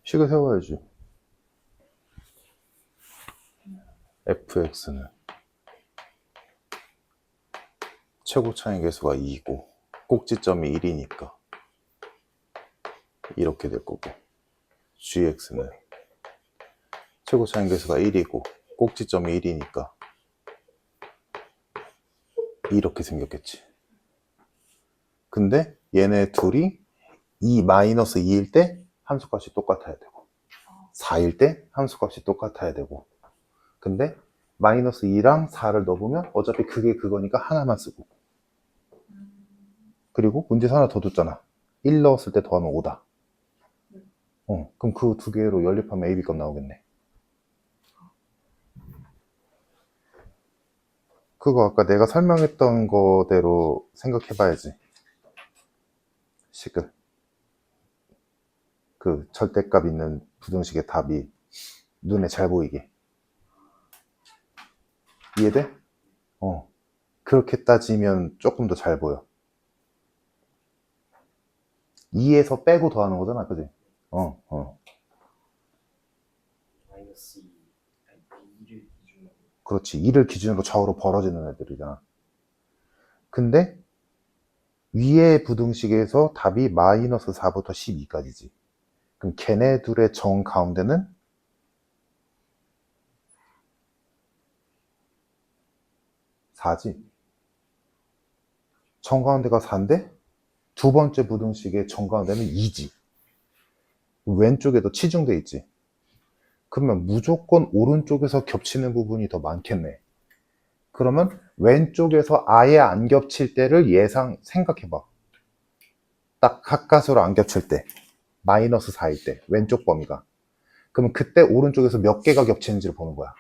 식을 세워야지. fx는 최고 차이 계수가 2고 꼭지점이 1이니까 이렇게 될 거고, gx는 최고 차이 계수가 1이고 꼭지점이 1이니까 이렇게 생겼겠지. 근데 얘네 둘이 2-2일 때 함수값이 똑같아야 되고 4일 때 함수값이 똑같아야 되고, 근데 마이너스 2랑 4를 넣어보면 어차피 그게 그거니까 하나만 쓰고, 그리고 문제에서 하나 더 줬잖아. 1 넣었을 때 더하면 5다. 그럼 그 두 개로 연립하면 AB값 나오겠네. 그거 아까 내가 설명했던 거대로 생각해봐야지. 식을. 그 절대값 있는 부등식의 답이 눈에 잘 보이게. 이해돼? 그렇게 따지면 조금 더 잘 보여. 2에서 빼고 더하는 거잖아, 그지? 마이너스 2, 2를 기준으로. 그렇지. 2를 기준으로 좌우로 벌어지는 애들이잖아. 근데 위의 부등식에서 답이 마이너스 4부터 12까지지. 그럼 걔네 둘의 정 가운데는 4지. 정 가운데가 4인데 두 번째 부등식의 정 가운데는 2지. 왼쪽에도 치중돼 있지. 그러면 무조건 오른쪽에서 겹치는 부분이 더 많겠네. 그러면 왼쪽에서 아예 안 겹칠 때를 생각해봐. 딱 가까스로 안 겹칠 때, 마이너스 4일 때, 왼쪽 범위가. 그러면 그때 오른쪽에서 몇 개가 겹치는지를 보는 거야.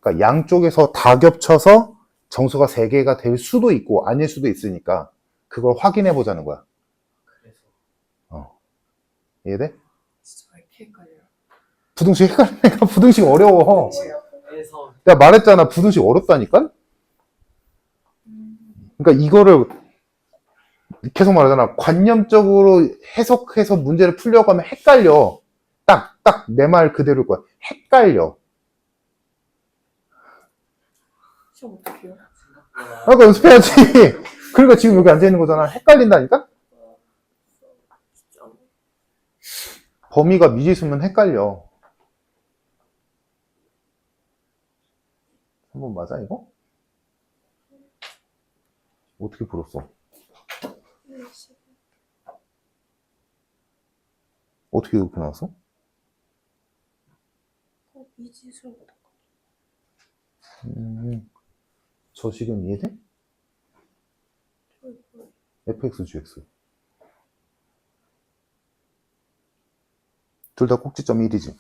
그러니까 양쪽에서 다 겹쳐서 정수가 3개가 될 수도 있고 아닐 수도 있으니까 그걸 확인해 보자는 거야. 그래서 이해돼? 진짜 왜 이렇게 헷갈려요? 부등식 헷갈리니까 부등식 어려워. 그래서 내가 말했잖아, 부등식 어렵다니까? 그러니까 이거를 계속 말하잖아. 관념적으로 해석해서 문제를 풀려고 하면 헷갈려. 딱 내 말 그대로일 거야. 헷갈려. 시험 어떻게 해요? 생각보다 그러니까 연습해야지. 그러니까 지금 여기 앉아있는 거잖아. 헷갈린다니까? 진짜 범위가 미지수면 헷갈려. 3번 맞아, 이거? 어떻게 풀었어? 어떻게 이렇게 나왔어? 미지수보다 저 식은 이해돼? fx, gx. 둘 다 꼭지점 1이지.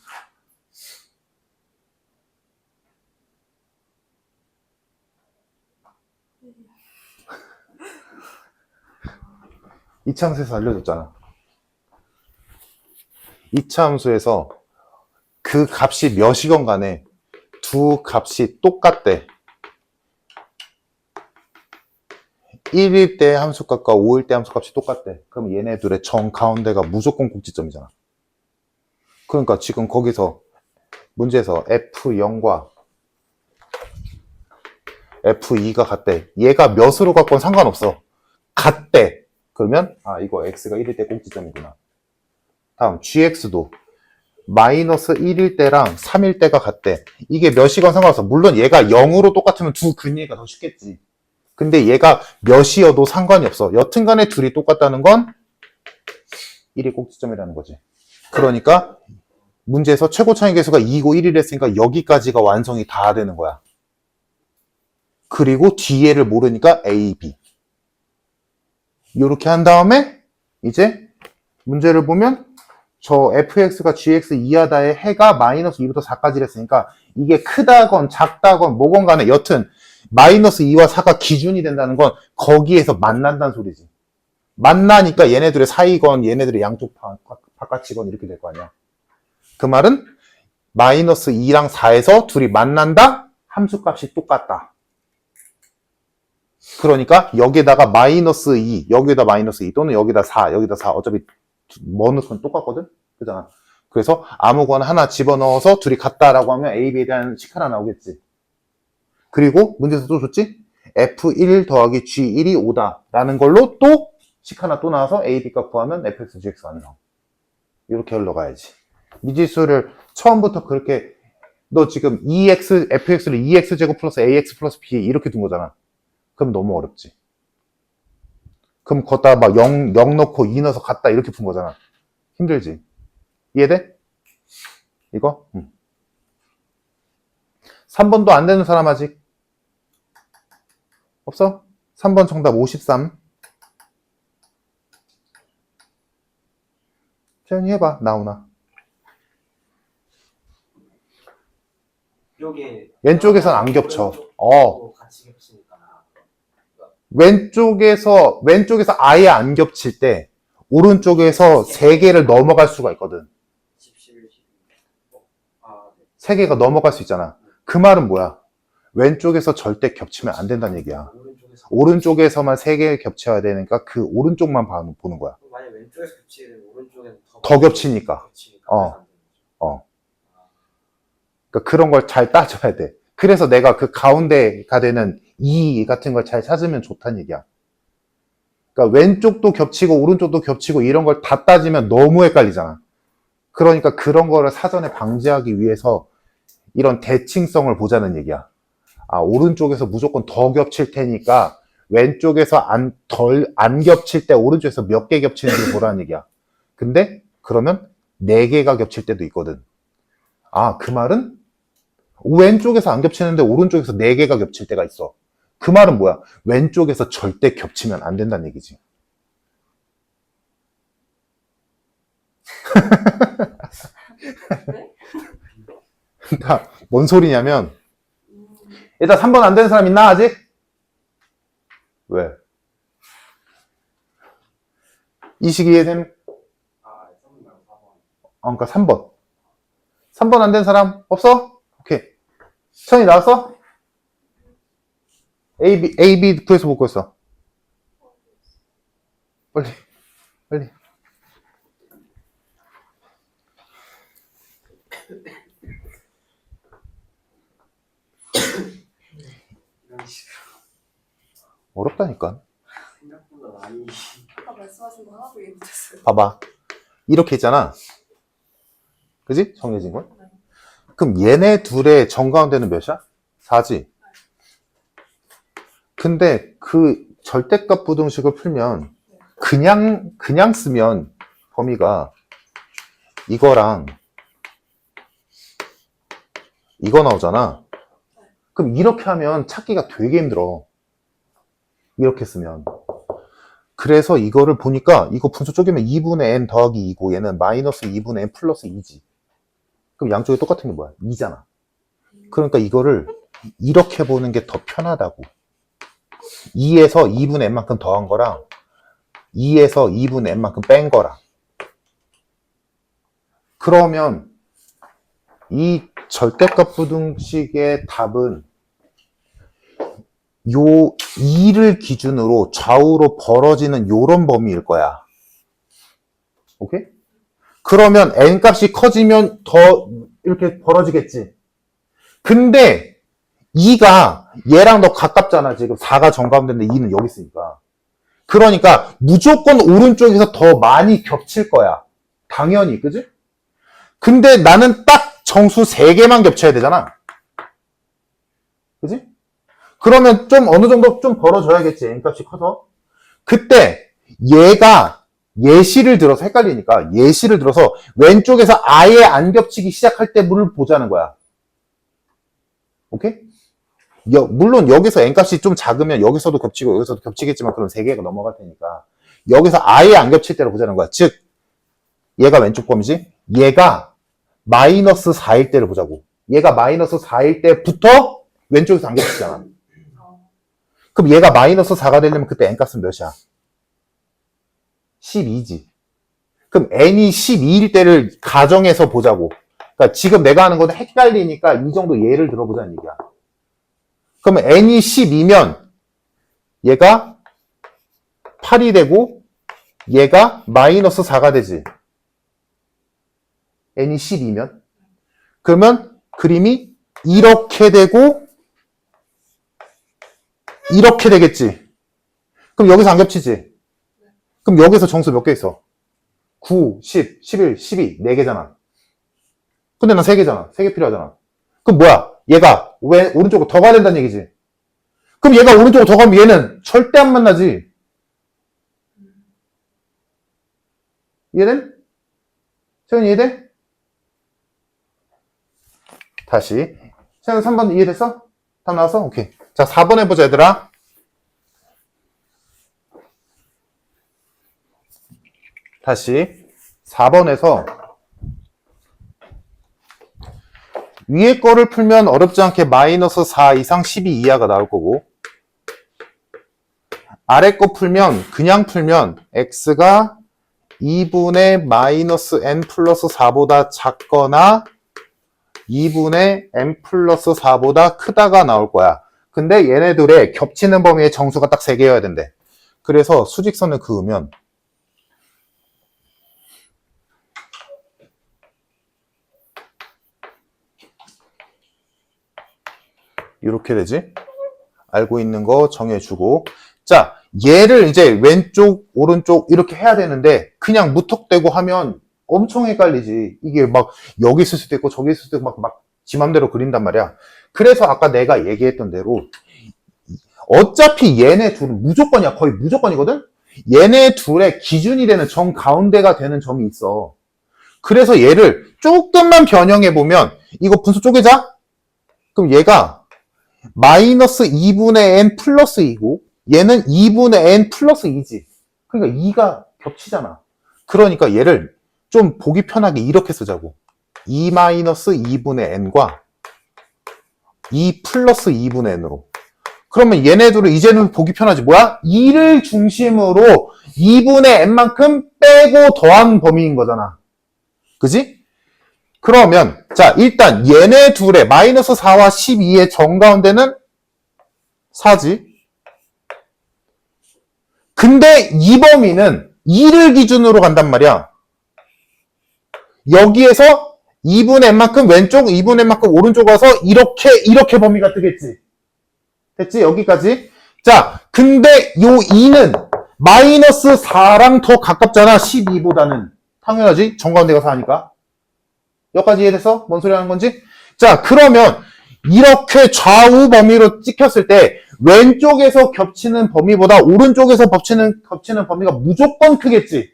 이차 함수에서 알려줬잖아. 이차 함수에서 그 값이 몇이건 간에 두 값이 똑같대. 1일 때 함수값과 5일 때 함수값이 똑같대. 그럼 얘네들의 정 가운데가 무조건 꼭지점이잖아. 그러니까 지금 거기서 문제에서 F0과 F2가 같대. 얘가 몇으로 갖고는 상관없어. 같대. 그러면 이거 x가 1일 때 꼭지점이구나. 다음 gx도 마이너스 1일 때랑 3일 때가 같대. 이게 몇이건 상관없어. 물론 얘가 0으로 똑같으면 두 근이가 더 쉽겠지. 근데 얘가 몇이어도 상관이 없어. 여튼간에 둘이 똑같다는 건 1이 꼭지점이라는 거지. 그러니까 문제에서 최고 차이 계수가 2고 1을 했으니까 여기까지가 완성이 다 되는 거야. 그리고 뒤에를 모르니까 A, B. 이렇게 한 다음에 이제 문제를 보면 저 fx가 gx 이하다의 해가 마이너스 2부터 4까지 했으니까 이게 크다건 작다건 뭐건 간에 여튼 마이너스 2와 4가 기준이 된다는 건 거기에서 만난다는 소리지. 만나니까 얘네들의 사이건 얘네들의 양쪽 바깥이건 이렇게 될 거 아니야. 그 말은 마이너스 2랑 4에서 둘이 만난다? 함수값이 똑같다. 그러니까 여기에다가 마이너스 2, 여기에다 마이너스 2 또는 여기다 4, 여기다 4 어차피 뭐 넣건 똑같거든? 그잖아. 그래서 아무거나 하나 집어넣어서 둘이 같다라고 하면 A, B에 대한 식 하나 나오겠지. 그리고 문제에서 또 줬지? F1 더하기 G1이 5다 라는 걸로 또 식 하나 또 나와서 A, B값 구하면 fx, gx가 나와. 이렇게 흘러가야지. 미지수를 처음부터 그렇게 너 지금 fx를 2x제곱 플러스 ax 플러스 b 이렇게 둔 거잖아. 그럼 너무 어렵지. 그럼 걷다가 막 0 넣고 2 넣어서 같다 이렇게 푼 거잖아. 힘들지. 이해돼? 이거? 3번도 안 되는 사람 아직? 없어? 3번 정답 53. 태연이 해봐. 나오나? 이게 왼쪽에선 안 겹쳐. 같이 겹치니까 왼쪽에서 아예 안 겹칠 때 오른쪽에서 3개를 넘어갈 수가 있거든. 11, 12. 네. 3개가 넘어갈 수 있잖아. 그 말은 뭐야? 왼쪽에서 절대 겹치면 안 된다는 얘기야. 오른쪽에서만 3개 겹쳐야 되니까 그 오른쪽만 보는 거야. 만약 왼쪽에서 겹치게 되면 오른쪽에는 더 겹치니까. 그러니까 그런 걸 잘 따져야 돼. 그래서 내가 그 가운데가 되는 2 같은 걸 잘 찾으면 좋다는 얘기야. 그러니까 왼쪽도 겹치고 오른쪽도 겹치고 이런 걸 다 따지면 너무 헷갈리잖아. 그러니까 그런 거를 사전에 방지하기 위해서 이런 대칭성을 보자는 얘기야. 아, 오른쪽에서 무조건 더 겹칠 테니까 왼쪽에서 안 겹칠 때 오른쪽에서 몇 개 겹치는지 보라는 얘기야. 근데 그러면 4개가 겹칠 때도 있거든. 아, 그 말은 왼쪽에서 안 겹치는데 오른쪽에서 4개가 겹칠 때가 있어. 그 말은 뭐야? 왼쪽에서 절대 겹치면 안 된다는 얘기지. 네? 그러니까 뭔 소리냐면 일단 3번 안 되는 사람 있나 아직? 왜? 이 시기 이해되는? 3번. 그러니까 3번. 3번 안 되는 사람 없어? 오케이. 천이 나왔어? A, B 구해서 못 구했어. 빨리. 이런 식으로 어렵다니까. 생각보다 많이 아까 말씀하신 거 하나도 이해 못했어요. 봐봐. 이렇게 있잖아. 그지? 정해진 건? 그럼 얘네 둘의 정가운데는 몇이야? 4지? 근데 그 절대값 부등식을 풀면 그냥 쓰면 범위가 이거랑 이거 나오잖아. 그럼 이렇게 하면 찾기가 되게 힘들어. 이렇게 쓰면. 그래서 이거를 보니까 이거 분수 쪼개면 2분의 n 더하기 2고 얘는 마이너스 2분의 n 플러스 2지. 그럼 양쪽이 똑같은 게 뭐야? 2잖아. 그러니까 이거를 이렇게 보는 게 더 편하다고. 2에서 2분의 n만큼 더한 거랑 2에서 2분의 n만큼 뺀 거랑. 그러면 이 절대값 부등식의 답은 요 2를 기준으로 좌우로 벌어지는 요런 범위일 거야. 오케이? 그러면 n 값이 커지면 더 이렇게 벌어지겠지. 근데 2가 얘랑 더 가깝잖아. 지금 4가 정가운데인데 2는 여기 있으니까. 그러니까 무조건 오른쪽에서 더 많이 겹칠 거야. 당연히, 그지? 근데 나는 딱 정수 3개만 겹쳐야 되잖아. 그지? 그러면 좀 어느 정도 좀 벌어져야겠지. n값이 커서. 그때 얘가 예시를 들어서 헷갈리니까 예시를 들어서 왼쪽에서 아예 안 겹치기 시작할 때 물을 보자는 거야. 오케이? 물론 여기서 n값이 좀 작으면 여기서도 겹치고 여기서도 겹치겠지만 그럼 3개가 넘어갈 테니까 여기서 아예 안 겹칠 때를 보자는 거야. 즉 얘가 왼쪽 범위지? 얘가 마이너스 4일 때를 보자고. 얘가 마이너스 4일 때부터 왼쪽에서 안 겹치잖아. 그럼 얘가 마이너스 4가 되려면 그때 n값은 몇이야? 12지. 그럼 n이 12일 때를 가정해서 보자고. 그러니까 지금 내가 하는 건 헷갈리니까 이 정도 예를 들어보자는 얘기야. 그러면 n이 12면 얘가 8이 되고 얘가 마이너스 4가 되지. n이 12면. 그러면 그림이 이렇게 되고 이렇게 되겠지. 그럼 여기서 안 겹치지? 그럼 여기서 정수 몇 개 있어? 9, 10, 11, 12, 4개잖아. 근데 난 3개잖아. 3개 필요하잖아. 그럼 뭐야? 얘가 왜 오른쪽으로 더 가야 된다는 얘기지? 그럼 얘가 오른쪽으로 더 가면 얘는 절대 안 만나지. 이해돼? 세훈이 이해돼? 다시. 세훈 3번 이해됐어? 답 나왔어? 오케이. 자, 4번 해보자, 얘들아. 다시. 4번에서 위에 거를 풀면 어렵지 않게 마이너스 4 이상 12 이하가 나올 거고, 아래 거 풀면, 그냥 풀면 x가 2분의 마이너스 n 플러스 4보다 작거나 2분의 n 플러스 4보다 크다가 나올 거야. 근데 얘네들의 겹치는 범위의 정수가 딱 3개여야 된대. 그래서 수직선을 그으면 이렇게 되지? 알고 있는 거 정해주고. 자, 얘를 이제 왼쪽, 오른쪽 이렇게 해야 되는데 그냥 무턱대고 하면 엄청 헷갈리지. 이게 막 여기 있을 수도 있고 저기 있을 수도 있고 막 지 맘대로 그린단 말이야. 그래서 아까 내가 얘기했던 대로 어차피 얘네 둘은 무조건이야. 거의 무조건이거든? 얘네 둘의 기준이 되는 정 가운데가 되는 점이 있어. 그래서 얘를 조금만 변형해보면 이거 분수 쪼개자? 그럼 얘가 마이너스 2분의 n 플러스 2고 얘는 2분의 n 플러스 2지. 그러니까 2가 겹치잖아. 그러니까 얘를 좀 보기 편하게 이렇게 쓰자고. 2 마이너스 2분의 n과 2 플러스 2분의 n으로. 그러면 얘네들은 이제는 보기 편하지. 뭐야? 2를 중심으로 2분의 n만큼 빼고 더한 범위인 거잖아. 그지? 그러면 자, 일단 얘네 둘의 마이너스 4와 12의 정가운데는 4지. 근데 이 범위는 2를 기준으로 간단 말이야. 여기에서 2분의 n만큼 왼쪽, 2분의 n만큼 오른쪽 와서 이렇게 범위가 뜨겠지. 됐지? 여기까지. 자, 근데 요 2는 마이너스 4랑 더 가깝잖아. 12보다는. 당연하지. 정가운데가 4니까. 여기까지 이해됐어? 뭔 소리 하는 건지? 자, 그러면 이렇게 좌우 범위로 찍혔을 때 왼쪽에서 겹치는 범위보다 오른쪽에서 겹치는 범위가 무조건 크겠지.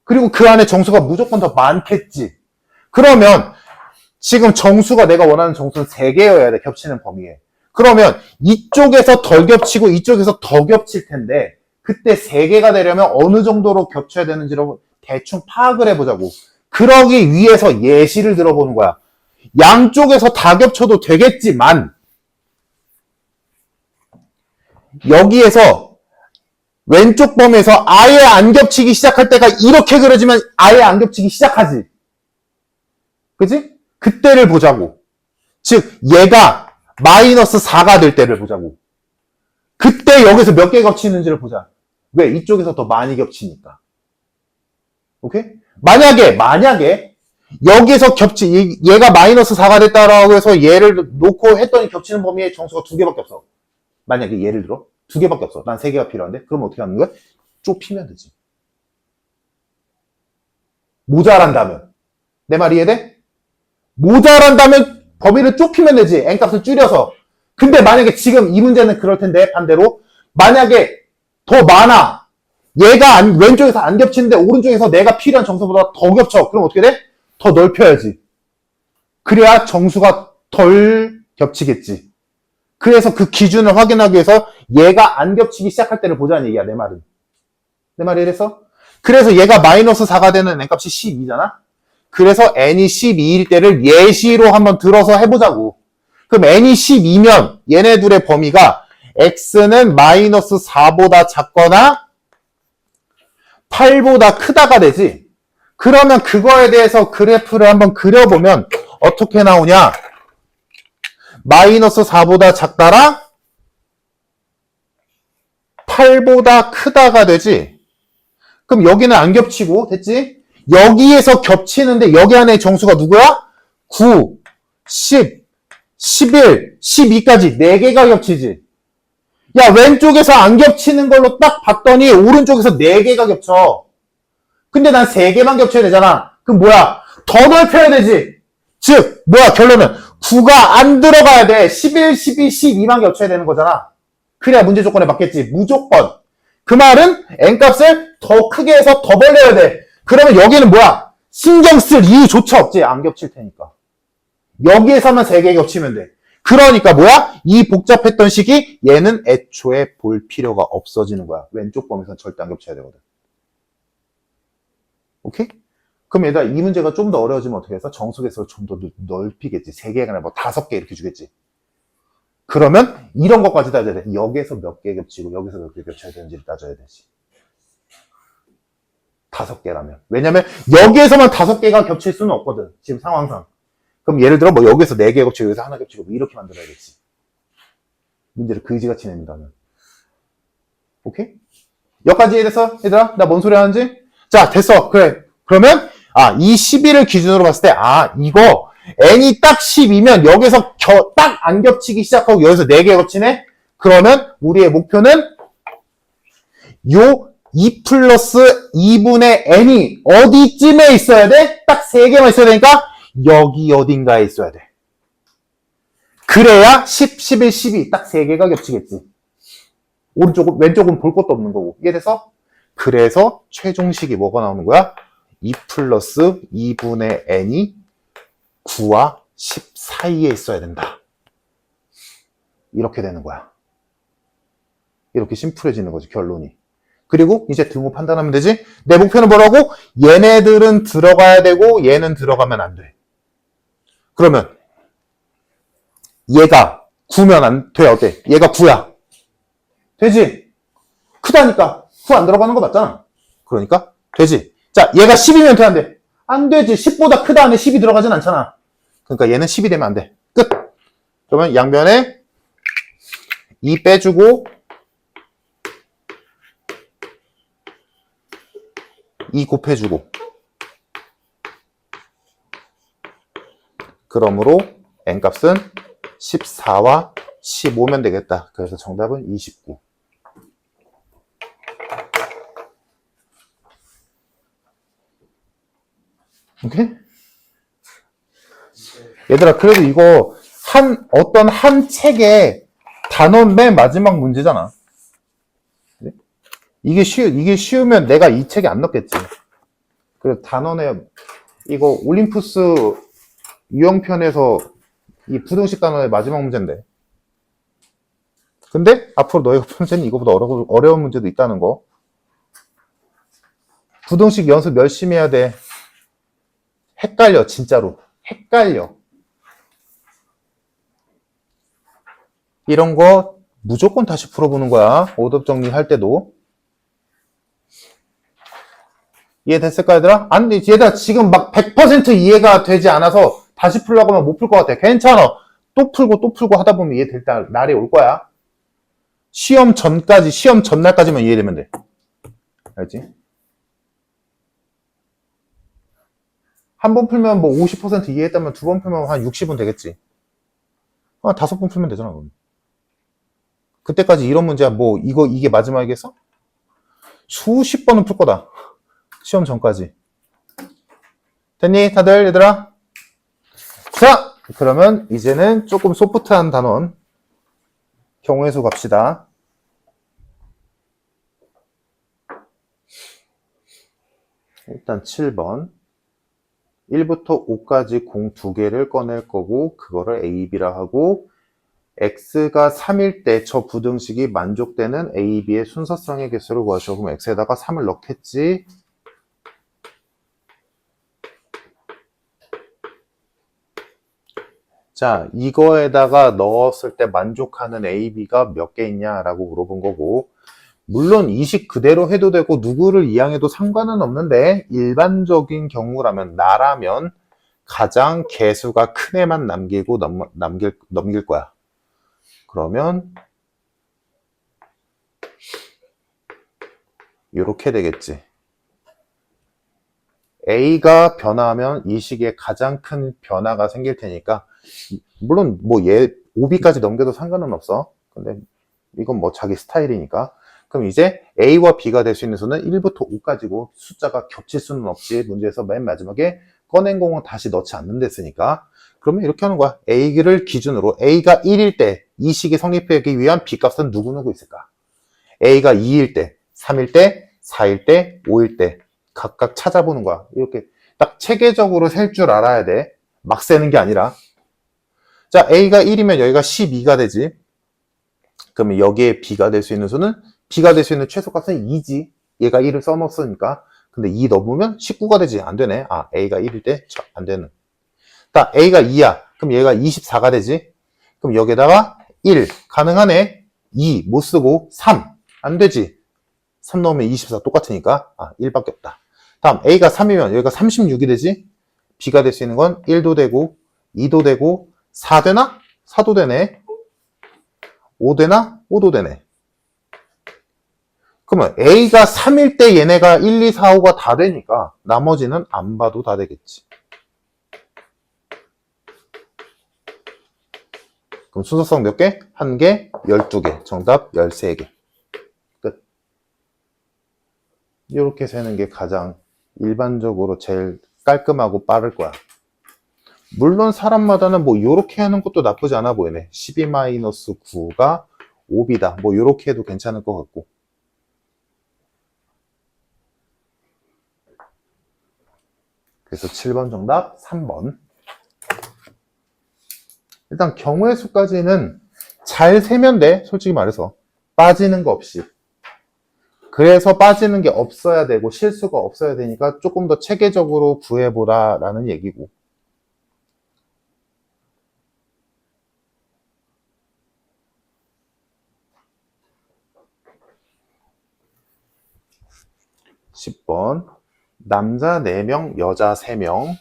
그리고 그 안에 정수가 무조건 더 많겠지. 그러면 지금 정수가 내가 원하는 정수는 3개여야 돼. 겹치는 범위에. 그러면 이쪽에서 덜 겹치고 이쪽에서 더 겹칠 텐데 그때 3개가 되려면 어느 정도로 겹쳐야 되는지를 대충 파악을 해보자고. 그러기 위해서 예시를 들어보는 거야. 양쪽에서 다 겹쳐도 되겠지만 여기에서 왼쪽 범위에서 아예 안 겹치기 시작할 때가 이렇게 그려지면 아예 안 겹치기 시작하지. 그지? 그때를 보자고. 즉 얘가 마이너스 4가 될 때를 보자고. 그때 여기서 몇 개 겹치는지를 보자. 왜? 이쪽에서 더 많이 겹치니까. 오케이? 만약에 여기서 얘가 마이너스 4가 됐다라고 해서 얘를 놓고 했더니 겹치는 범위의 정수가 2개밖에 없어. 만약에 예를 들어 2개밖에 없어. 난 3개가 필요한데? 그럼 어떻게 하는 거야? 좁히면 되지. 모자란다면. 내 말 이해돼? 모자란다면 범위를 좁히면 되지. n값을 줄여서. 근데 만약에 지금 이 문제는 그럴 텐데 반대로 만약에 더 많아. 얘가 왼쪽에서 안 겹치는데 오른쪽에서 내가 필요한 정수보다 더 겹쳐. 그럼 어떻게 돼? 더 넓혀야지. 그래야 정수가 덜 겹치겠지. 그래서 그 기준을 확인하기 위해서 얘가 안 겹치기 시작할 때를 보자는 얘기야. 내 말은. 내 말이 이랬어? 그래서 얘가 마이너스 4가 되는 n값이 12잖아? 그래서 n이 12일 때를 예시로 한번 들어서 해보자고. 그럼 n이 12면 얘네 둘의 범위가 x는 마이너스 4보다 작거나 8보다 크다가 되지. 그러면 그거에 대해서 그래프를 한번 그려보면 어떻게 나오냐? 마이너스 4보다 작다랑 8보다 크다가 되지. 그럼 여기는 안 겹치고 됐지? 여기에서 겹치는데 여기 안에 정수가 누구야? 9, 10, 11, 12까지 4개가 겹치지. 야, 왼쪽에서 안 겹치는 걸로 딱 봤더니 오른쪽에서 4개가 겹쳐. 근데 난 3개만 겹쳐야 되잖아. 그럼 뭐야? 더 넓혀야 되지. 즉, 뭐야? 결론은 9가 안 들어가야 돼. 11, 12, 12만 겹쳐야 되는 거잖아. 그래야 문제 조건에 맞겠지. 무조건. 그 말은 n값을 더 크게 해서 더 벌려야 돼. 그러면 여기는 뭐야? 신경 쓸 이유조차 없지. 안 겹칠 테니까. 여기에서만 3개 겹치면 돼. 그러니까 뭐야? 이 복잡했던 식이 얘는 애초에 볼 필요가 없어지는 거야. 왼쪽 범위선 절대 안 겹쳐야 되거든. 오케이? 그럼 얘들아, 이 문제가 좀 더 어려워지면 어떻게 해서 정수계수를 좀 더 넓히겠지. 3개가 아니라 뭐 5개 이렇게 주겠지. 그러면 이런 것까지 따져야 돼. 여기에서 몇 개 겹치고 여기서 몇 개 겹쳐야 되는지를 따져야 되지. 5개라면. 왜냐면 여기에서만 5개가 겹칠 수는 없거든. 지금 상황상. 그럼 예를 들어 뭐 여기서 4개 겹치고 여기서 하나 겹치고 뭐 이렇게 만들어야겠지. 문제를 그지같이 낸다면. 오케이? 여기까지 이해됐어? 얘들아? 나 뭔 소리 하는지? 자, 됐어. 그래. 그러면 이 12를 기준으로 봤을 때 이거 n이 딱 10이면 여기서 딱 안 겹치기 시작하고 여기서 4개 겹치네? 그러면 우리의 목표는 요 2 플러스 2분의 n이 어디쯤에 있어야 돼? 딱 3개만 있어야 되니까 여기 어딘가에 있어야 돼. 그래야 10, 11, 12 딱 3개가 겹치겠지. 오른쪽은 왼쪽은 볼 것도 없는 거고. 이해돼서? 그래서 최종식이 뭐가 나오는 거야? 2 플러스 2분의 n이 9와 10 사이에 있어야 된다. 이렇게 되는 거야. 이렇게 심플해지는 거지, 결론이. 그리고 이제 등호 판단하면 되지? 내 목표는 뭐라고? 얘네들은 들어가야 되고 얘는 들어가면 안 돼. 그러면 얘가 9면 안 돼. 어때? 얘가 9야. 되지? 크다니까. 9 안 들어가는 거 맞잖아. 그러니까 되지. 자, 얘가 10이면 돼, 안 돼? 안 되지. 10보다 크다 안에 10이 들어가진 않잖아. 그러니까 얘는 10이 되면 안 돼. 끝. 그러면 양변에 2 빼주고 2 곱해주고 그러므로 n값은 14와 15면 되겠다. 그래서 정답은 29. 오케이? 얘들아, 그래도 이거 어떤 한 책의 단원 맨 마지막 문제잖아. 이게 쉬우면 내가 이 책에 안 넣겠지. 그래서 단원에 이거 올림푸스 유형편에서 이 부등식 단원의 마지막 문제인데. 근데 앞으로 너희가 푸는 문제는 이거보다 어려운 문제도 있다는 거. 부등식 연습 열심히 해야 돼. 헷갈려, 진짜로. 헷갈려. 이런 거 무조건 다시 풀어보는 거야. 오답 정리할 때도. 이해됐을까, 얘들아? 아니, 얘들아, 지금 막 100% 이해가 되지 않아서 다시 풀려고 하면 못 풀 것 같아. 괜찮아. 또 풀고 하다 보면 이해될 날이 올 거야. 시험 전날까지만 이해되면 돼. 알지? 한 번 풀면 뭐 50% 이해했다면 두 번 풀면 한 60은 되겠지. 5번 풀면 되잖아, 그럼. 그때까지 이런 문제야, 뭐, 이게 마지막이겠어? 수십 번은 풀 거다. 시험 전까지. 됐니? 다들, 얘들아? 자, 그러면 이제는 조금 소프트한 단원. 경우의 수 갑시다. 일단 7번. 1부터 5까지 공 2개를 꺼낼 거고, 그거를 A, B라 하고, X가 3일 때 저 부등식이 만족되는 A, B의 순서상의 개수를 구하시오. 그럼 X에다가 3을 넣겠지. 자, 이거에다가 넣었을 때 만족하는 A, B가 몇 개 있냐라고 물어본 거고, 물론 이 식 그대로 해도 되고 누구를 이항해도 상관은 없는데 일반적인 경우라면 나라면 가장 개수가 큰 애만 남기고 넘길 거야. 그러면 이렇게 되겠지. A가 변화하면 이 식에 가장 큰 변화가 생길 테니까, 물론 뭐 OB까지 넘겨도 상관은 없어. 근데 이건 뭐 자기 스타일이니까. 그럼 이제 A와 B가 될 수 있는 수는 1부터 5까지고 숫자가 겹칠 수는 없지. 문제에서 맨 마지막에 꺼낸 공은 다시 넣지 않는다 했으니까. 그러면 이렇게 하는 거야. A를 기준으로 A가 1일 때 이 식이 성립하기 위한 B값은 누구누구 있을까? A가 2일 때, 3일 때, 4일 때, 5일 때 각각 찾아보는 거야. 이렇게 딱 체계적으로 셀 줄 알아야 돼. 막 세는 게 아니라. 자, A가 1이면 여기가 12가 되지. 그러면 여기에 B가 될 수 있는 수는, B가 될 수 있는 최소값은 2지. 얘가 1을 써먹었으니까. 근데 2 넘으면 19가 되지. 안 되네. 아, A가 1일 때 안 되는. 딱 A가 2야. 그럼 얘가 24가 되지. 그럼 여기다가 1 가능하네. 2 못 쓰고 3 안 되지. 3 넣으면 24 똑같으니까 1밖에 없다. 다음 A가 3이면 여기가 36이 되지. B가 될 수 있는 건 1도 되고 2도 되고 4 되나? 4도 되네. 5 되나? 5도 되네. 그러면 A가 3일 때 얘네가 1, 2, 4, 5가 다 되니까 나머지는 안 봐도 다 되겠지. 그럼 순서성 몇 개? 1개, 12개. 정답 13개. 끝. 이렇게 세는 게 가장 일반적으로 제일 깔끔하고 빠를 거야. 물론 사람마다는 뭐 이렇게 하는 것도 나쁘지 않아 보이네. 12-9가 5B다. 뭐 이렇게 해도 괜찮을 것 같고. 그래서 7번 정답, 3번. 일단 경우의 수까지는 잘 세면 돼. 솔직히 말해서. 빠지는 거 없이. 그래서 빠지는 게 없어야 되고 실수가 없어야 되니까 조금 더 체계적으로 구해보라 라는 얘기고. (10번) 남자 4명, 여자 3명.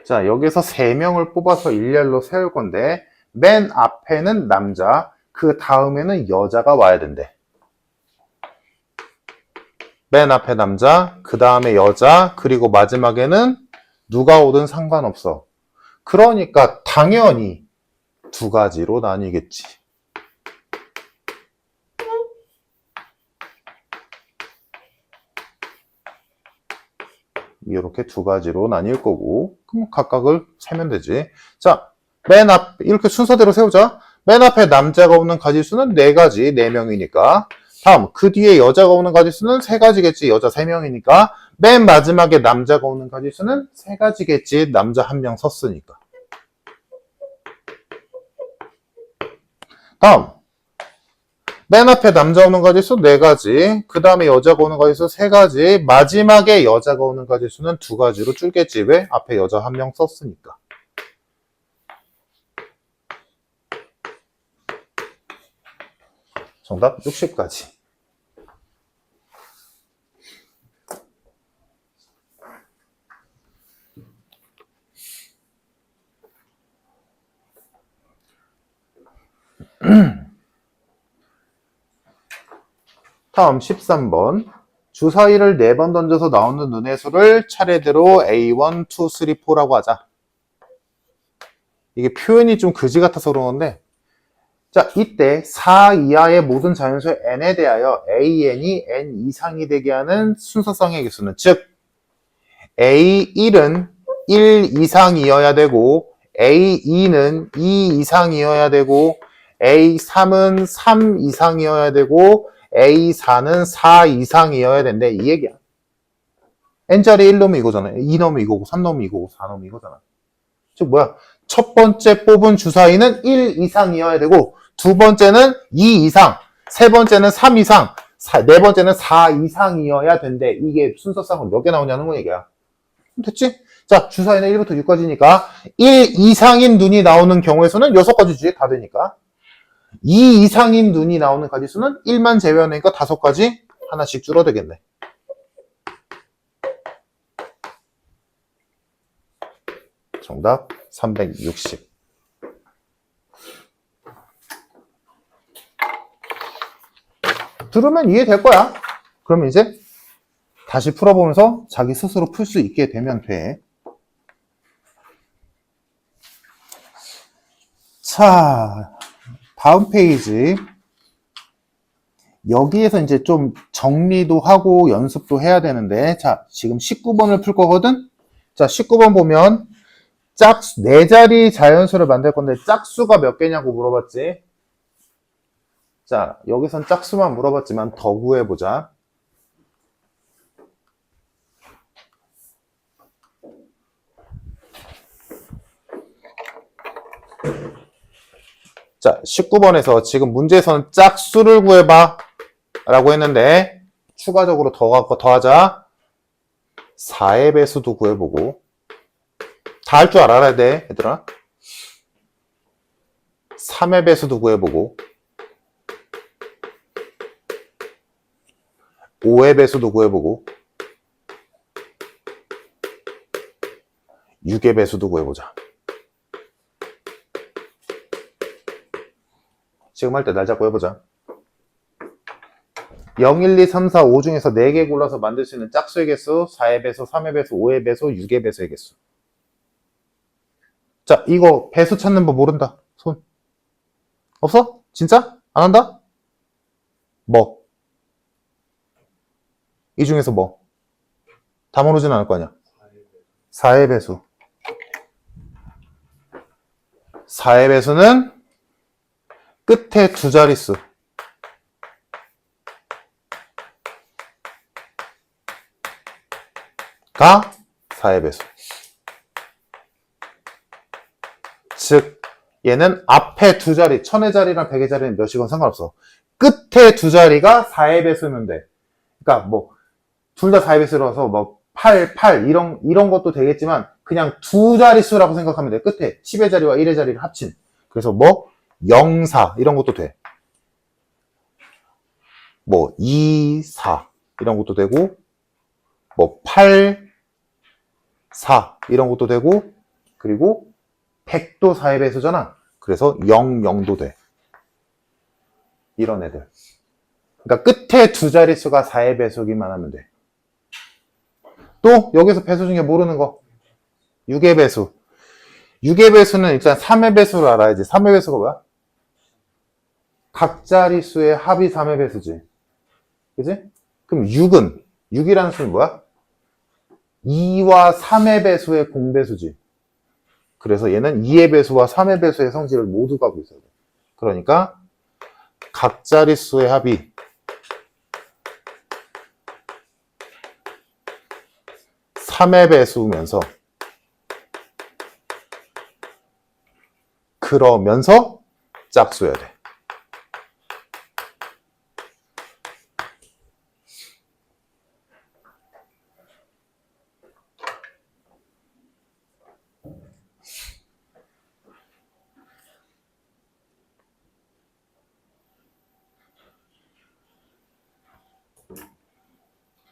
자, 여기서 3명을 뽑아서 일렬로 세울 건데 맨 앞에는 남자, 그 다음에는 여자가 와야 된대. 맨 앞에 남자, 그 다음에 여자, 그리고 마지막에는 누가 오든 상관없어. 그러니까 당연히 두 가지로 나뉘겠지. 이렇게 두 가지로 나뉠 거고, 그럼 각각을 세면 되지. 자, 맨 앞, 이렇게 순서대로 세우자. 맨 앞에 남자가 오는 가지수는 4가지, 4명이니까. 다음, 그 뒤에 여자가 오는 가지수는 3가지겠지, 여자 3명이니까. 맨 마지막에 남자가 오는 가지수는 3가지겠지, 남자 1명 섰으니까. 다음, 맨 앞에 남자 오는 가지수 4가지, 그 다음에 여자가 오는 가지수 3가지, 마지막에 여자가 오는 가지수는 2가지로 줄겠지. 왜? 앞에 여자 1명 썼으니까. 정답 60까지. 다음 13번. 주사위를 4번 던져서 나오는 눈의 수를 차례대로 A1, 2, 3, 4라고 하자. 이게 표현이 좀 그지 같아서 그런 건데, 자, 이때 4 이하의 모든 자연수 n에 대하여 an이 n 이상이 되게 하는 순서상의 개수는, 즉 A1은 1 이상이어야 되고, A2는 2 이상이어야 되고, A3은 3 이상이어야 되고, A4는 4 이상이어야 된대. 이 얘기야. n자리 1 넣으면 이거잖아. 2 넣으면 이거고, 3 넣으면 이거고, 4 넣으면 이거잖아. 즉 뭐야? 첫 번째 뽑은 주사위는 1 이상이어야 되고, 두 번째는 2 이상, 세 번째는 3 이상, 네 번째는 4 이상이어야 된대. 이게 순서상으로 몇 개 나오냐는 거 얘기야. 됐지? 자, 주사위는 1부터 6까지니까 1 이상인 눈이 나오는 경우의 수는 6가지지. 다 되니까. 2 이상인 눈이 나오는 가지수는 1만 제외하니까 5가지, 하나씩 줄어들겠네. 정답 360. 들으면 이해될 거야. 그러면 이제 다시 풀어보면서 자기 스스로 풀 수 있게 되면 돼. 자, 다음 페이지. 여기에서 이제 좀 정리도 하고 연습도 해야 되는데, 자, 지금 19번을 풀 거거든? 자, 19번 보면, 짝수, 네 자리 자연수를 만들 건데, 짝수가 몇 개냐고 물어봤지? 자, 여기선 짝수만 물어봤지만, 더 구해보자. 자, 19번에서 지금 문제에서는 짝수를 구해봐 라고 했는데 추가적으로 더하자. 4의 배수도 구해보고 다 할 줄 알아야 돼 얘들아. 3의 배수도 구해보고 5의 배수도 구해보고 6의 배수도 구해보자. 지금 할 때 날 잡고 해보자. 0, 1, 2, 3, 4, 5 중에서 4개 골라서 만들 수 있는 짝수의 개수, 4의 배수, 3의 배수, 5의 배수, 6의 배수의 개수. 자, 이거 배수 찾는 법 모른다. 손. 없어? 진짜? 안 한다? 뭐? 이 중에서 뭐? 다 모르진 않을 거 아니야. 4의 배수. 4의 배수는 끝에 두 자릿수. 가 4의 배수. 즉 얘는 앞에 두 자리, 1000의 자리랑 100의 자리는 몇이건 상관없어. 끝에 두 자리가 4의 배수면 돼. 그러니까 뭐 둘 다 4의 배수라서 뭐 8, 8 이런 것도 되겠지만 그냥 두 자릿수라고 생각하면 돼. 끝에 10의 자리와 1의 자리를 합친. 그래서 뭐 0, 4 이런 것도 돼. 뭐 2, 4 이런 것도 되고 뭐 8, 4 이런 것도 되고 그리고 100도 4의 배수잖아. 그래서 0, 0도 돼. 이런 애들. 그러니까 끝에 두 자릿수가 4의 배수기만 하면 돼. 또 여기서 배수 중에 모르는 거 6의 배수. 6의 배수는 일단 3의 배수를 알아야지. 3의 배수가 뭐야? 각 자릿수의 합이 3의 배수지. 그지? 그럼 6이라는 수는 뭐야? 2와 3의 배수의 공배수지. 그래서 얘는 2의 배수와 3의 배수의 성질을 모두 갖고 있어야 돼. 그러니까 각 자릿수의 합이 3의 배수면서 그러면서 짝수여야 돼.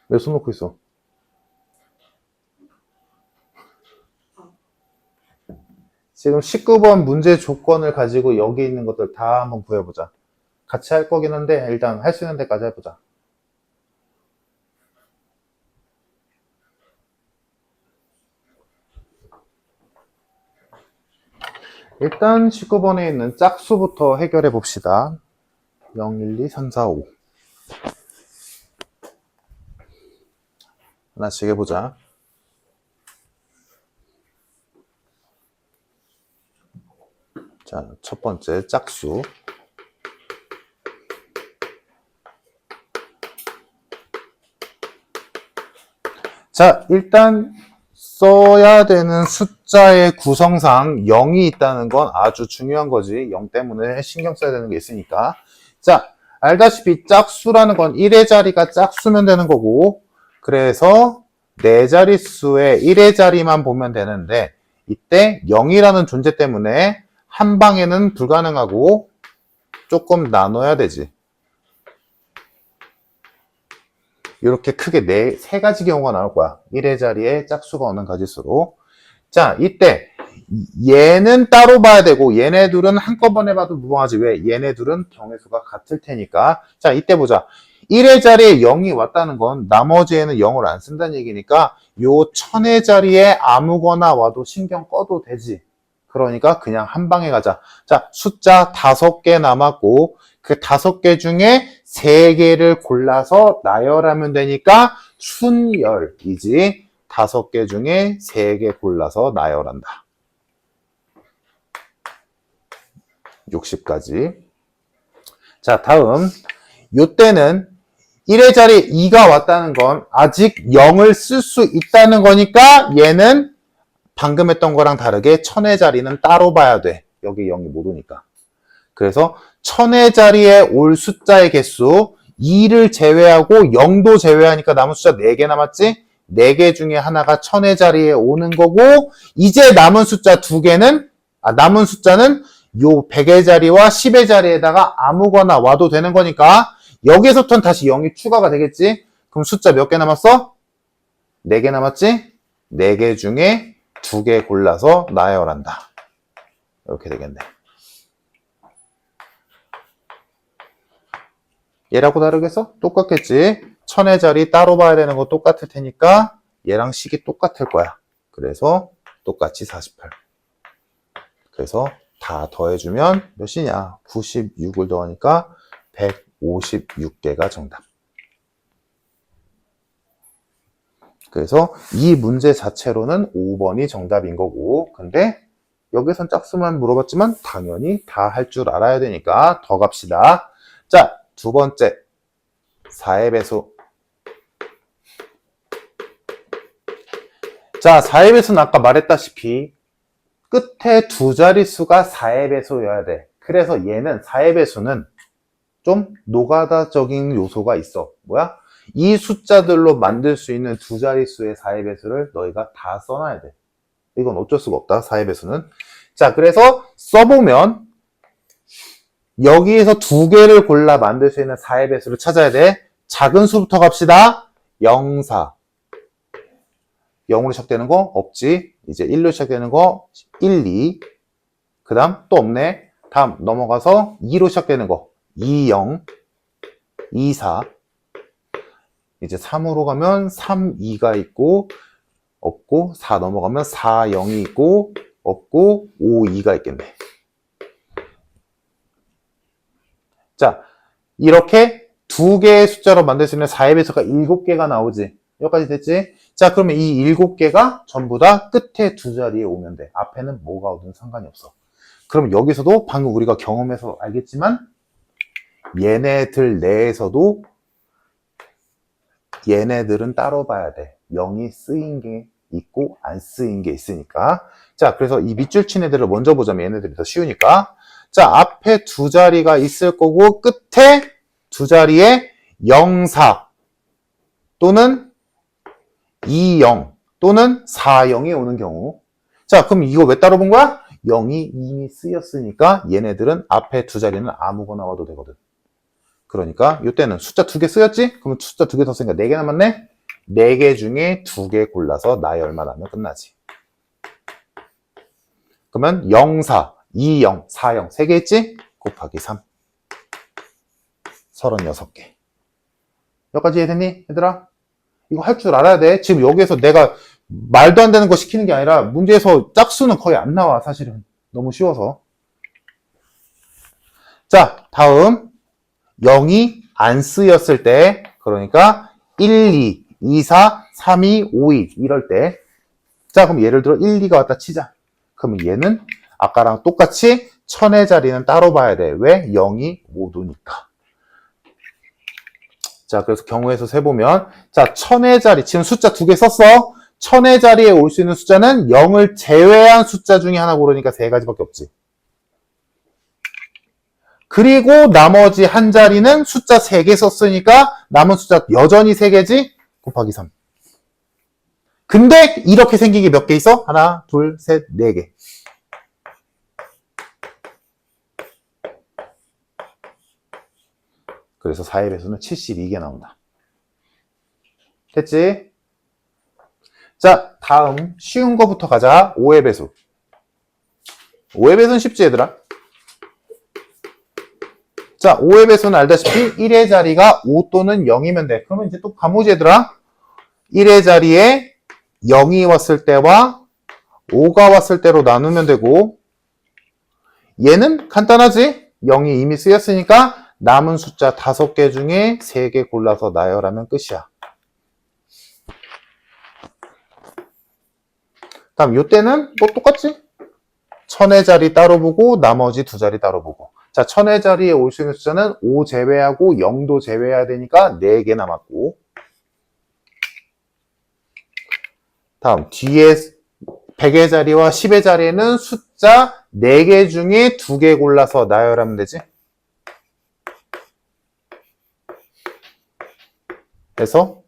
왜 손 놓고 있어? 지금 19번 문제 조건을 가지고 여기 있는 것들 다 한번 구해보자. 같이 할 거긴 한데 일단 할 수 있는 데까지 해보자. 일단 19번에 있는 짝수부터 해결해 봅시다. 0, 1, 2, 3, 4, 5 하나씩 해보자. 자, 첫 번째 짝수. 자, 일단 써야 되는 숫자의 구성상 0이 있다는 건 아주 중요한 거지. 0 때문에 신경 써야 되는 게 있으니까. 자, 알다시피 짝수라는 건 1의 자리가 짝수면 되는 거고, 그래서 네 자릿수의 1의 자리만 보면 되는데, 이때 0이라는 존재 때문에 한 방에는 불가능하고 조금 나눠야 되지. 이렇게 크게 세 가지 경우가 나올 거야. 1의 자리에 짝수가 오는 가지수로. 자, 이때 얘는 따로 봐야 되고 얘네 둘은 한꺼번에 봐도 무방하지. 왜? 얘네 둘은 경혜수가 같을 테니까. 자, 이때 보자. 1의 자리에 0이 왔다는 건 나머지에는 0을 안 쓴다는 얘기니까 요 1000의 자리에 아무거나 와도 신경 꺼도 되지. 그러니까 그냥 한 방에 가자. 자, 숫자 5개 남았고 그 5개 중에 3개를 골라서 나열하면 되니까 순열이지. 5개 중에 3개 골라서 나열한다. 60까지. 자, 다음. 요때는 1의 자리에 2가 왔다는 건 아직 0을 쓸 수 있다는 거니까 얘는 방금 했던 거랑 다르게 1000의 자리는 따로 봐야 돼. 여기 0이 못 오니까. 그래서 1000의 자리에 올 숫자의 개수 2를 제외하고 0도 제외하니까 남은 숫자 4개 남았지? 4개 중에 하나가 1000의 자리에 오는 거고 이제 남은 숫자 2개는 남은 숫자는 요 100의 자리와 10의 자리에다가 아무거나 와도 되는 거니까 여기서부터는 다시 0이 추가가 되겠지? 그럼 숫자 몇 개 남았어? 4개 남았지? 4개 중에 2개 골라서 나열한다. 이렇게 되겠네. 얘라고 다르겠어? 똑같겠지? 1000의 자리 따로 봐야 되는 거 똑같을 테니까 얘랑 식이 똑같을 거야. 그래서 똑같이 48. 그래서 다 더해주면 몇이냐? 96을 더하니까 156개가 정답. 그래서 이 문제 자체로는 5번이 정답인 거고 근데 여기선 짝수만 물어봤지만 당연히 다 할 줄 알아야 되니까 더 갑시다. 자, 두 번째 4의 배수. 자, 4의 배수는 아까 말했다시피 끝에 두 자릿수가 4의 배수여야 돼. 그래서 얘는 4의 배수는 좀 노가다적인 요소가 있어. 뭐야? 이 숫자들로 만들 수 있는 두 자릿수의 4의 배수를 너희가 다 써놔야 돼. 이건 어쩔 수가 없다. 4의 배수는. 자, 그래서 써보면 여기에서 2개를 골라 만들 수 있는 4의 배수를 찾아야 돼. 작은 수부터 갑시다. 0, 4. 0으로 시작되는 거 없지. 이제 1로 시작되는 거 1, 2. 그 다음 또 없네. 다음 넘어가서 2로 시작되는 거 2, 0, 2, 4. 이제 3으로 가면 3, 2가 있고 없고 4 넘어가면 4, 0이 있고 없고 5, 2가 있겠네. 자, 이렇게 두 개의 숫자로 만들 수 있는 4의 배수가 7개가 나오지. 여기까지 됐지? 자, 그러면 이 7개가 전부 다 끝에 두 자리에 오면 돼. 앞에는 뭐가 오든 상관이 없어. 그럼 여기서도 방금 우리가 경험해서 알겠지만 얘네들 내에서도 얘네들은 따로 봐야 돼. 0이 쓰인 게 있고 안 쓰인 게 있으니까. 자, 그래서 이 밑줄 친 애들을 먼저 보자면 얘네들이 더 쉬우니까. 자, 앞에 두 자리가 있을 거고 끝에 두 자리에 0, 4 또는 2, 0 또는 4, 0이 오는 경우. 자, 그럼 이거 왜 따로 본 거야? 0이 이미 쓰였으니까 얘네들은 앞에 두 자리는 아무거나 와도 되거든. 그러니까 이때는 숫자 2개 쓰였지? 그러면 숫자 2개 더 쓰니까 4개 남았네? 4개 중에 2개 골라서 나열만 하면 끝나지. 그러면 0, 4, 2, 0, 4, 0 3개 있지? 곱하기 3. 36개. 여기까지 이해됐니? 얘들아? 이거 할 줄 알아야 돼. 지금 여기에서 내가 말도 안 되는 거 시키는 게 아니라 문제에서 짝수는 거의 안 나와, 사실은. 너무 쉬워서. 자, 다음 0이 안 쓰였을 때, 그러니까 1, 2, 2, 4, 3, 2, 5, 2 이럴 때. 자, 그럼 예를 들어 1, 2가 왔다 치자. 그러면 얘는 아까랑 똑같이 1000의 자리는 따로 봐야 돼. 왜? 0이 못 오니까. 자, 그래서 경우에서 세보면, 자, 1000의 자리, 지금 숫자 2개 썼어. 1000의 자리에 올 수 있는 숫자는 0을 제외한 숫자 중에 하나 고르니까 3가지밖에 없지. 그리고 나머지 한 자리는 숫자 3개 썼으니까 남은 숫자 여전히 3개지? 곱하기 3. 근데 이렇게 생긴 게 몇 개 있어? 하나, 둘, 셋, 4개. 그래서 4의 배수는 72개 나온다. 됐지? 자, 다음 쉬운 거부터 가자. 5의 배수. 5의 배수는 쉽지, 얘들아? 자, 5의 배수는 알다시피 1의 자리가 5 또는 0이면 돼. 그러면 이제 또 가모지 얘들아. 1의 자리에 0이 왔을 때와 5가 왔을 때로 나누면 되고, 얘는 간단하지? 0이 이미 쓰였으니까 남은 숫자 5개 중에 3개 골라서 나열하면 끝이야. 다음 요때는 뭐 똑같지? 1000의 자리 따로 보고 나머지 2자리 따로 보고. 자, 1000의 자리에 올 수 있는 숫자는 5 제외하고 0도 제외해야 되니까 4개 남았고, 다음 뒤에 100의 자리와 10의 자리에는 숫자 4개 중에 2개 골라서 나열하면 되지. 그래서